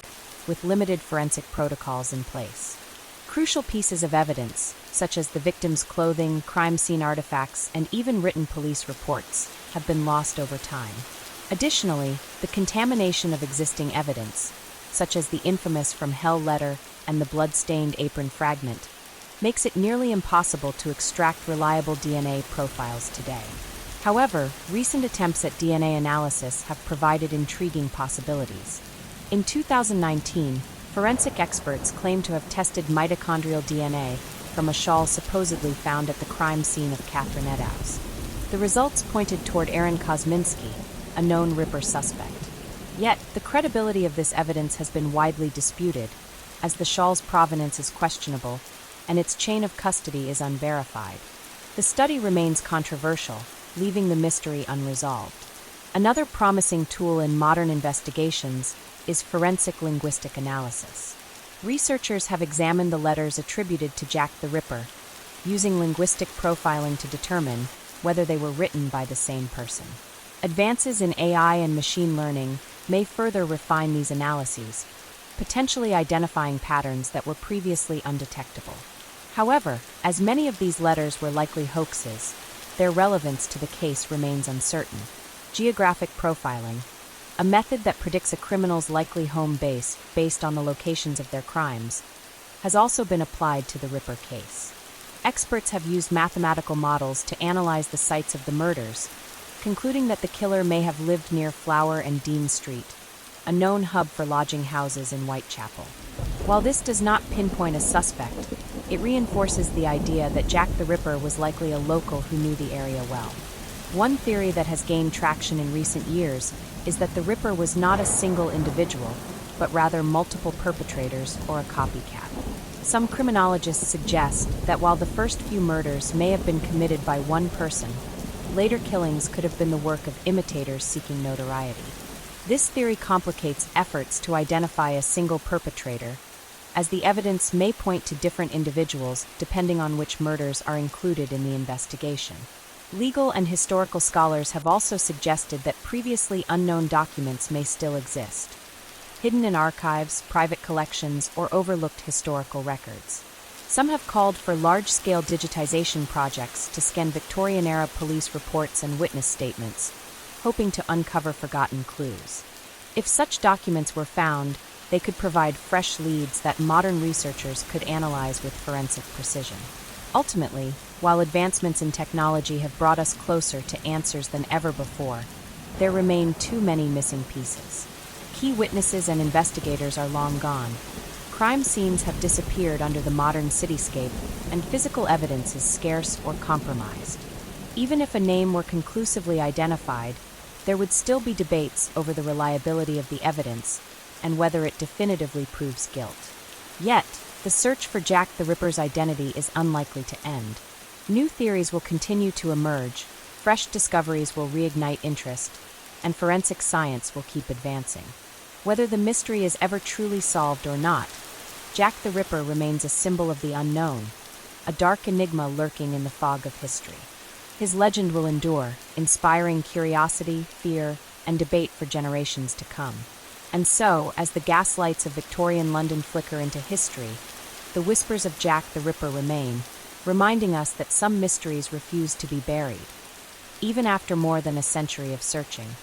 with limited forensic protocols in place. Crucial pieces of evidence, such as the victim's clothing, crime scene artifacts, and even written police reports, have been lost over time. Additionally, the contamination of existing evidence, such as the infamous From Hell letter and the blood-stained apron fragment, makes it nearly impossible to extract reliable DNA profiles today. However, recent attempts at DNA analysis have provided intriguing possibilities. In 2019, forensic experts claim to have tested mitochondrial DNA from a shawl supposedly found at the crime scene of Catherine Eddowes. The results pointed toward Aaron Kosminski, a known Ripper suspect. Yet, the credibility of this evidence has been widely disputed, as the shawl's provenance is questionable and its chain of custody is unverified. The study remains controversial, leaving the mystery unresolved. Another promising tool in modern investigations is forensic linguistic analysis. Researchers have examined the letters attributed to Jack the Ripper, using linguistic profiling to determine whether they were written by the same person. Advances in AI and machine learning may further refine these analyses, potentially identifying patterns that were previously undetectable. However, as many of these letters were likely hoaxes, their relevance to the case remains uncertain. Geographic profiling, a method that predicts a criminal's likely home base based on the locations of their crimes, has also been applied to the Ripper case. Experts have used mathematical models to analyze the sites of the murders, concluding that the killer may have lived near Flower and Dean Street, a known hub for lodging houses in Whitechapel. While this does not pinpoint a suspect, it reinforces the idea that Jack the Ripper was likely a local who knew the area well. One theory that has gained traction in recent years is that the Ripper was not a single individual, but rather multiple perpetrators or a copycat. Some criminologists suggest that while the first few murders may have been committed by one person, later killings could have been the work of imitators seeking notoriety. This theory complicates efforts to identify a single perpetrator, as the evidence may point to different individuals depending on which murders are included in the investigation. Legal and historical scholars have also suggested that previously unknown documents may still exist, hidden in archives, private collections, or overlooked historical records. Some have called for large-scale digitization projects to scan Victorian-era police reports and witness statements, hoping to uncover forgotten clues. If such documents were found, they could provide fresh leads that modern researchers could analyze with forensic precision. Ultimately, while advancements in technology have brought us closer to answers than ever before, there remain too many missing pieces. Key witnesses and investigators are long gone. Crime scenes have disappeared under the modern cityscape, and physical evidence is scarce or compromised. Even if a name were conclusively identified, there would still be debates over the reliability of the evidence and whether it definitively proves guilt. Yet, the search for Jack the Ripper's identity is unlikely to end. New theories will continue to emerge, fresh discoveries will reignite interest, and forensic science will keep advancing. Whether the mystery is ever truly solved or not, Jack the Ripper remains a symbol of the unknown, a dark enigma lurking in the fog of history. His legend will endure, inspiring curiosity, fear, and debate for generations to come. And so, as the gaslights of Victorian London flicker into history, the whispers of Jack the Ripper remain, reminding us that some mysteries refuse to be buried, even after more than a century of searching.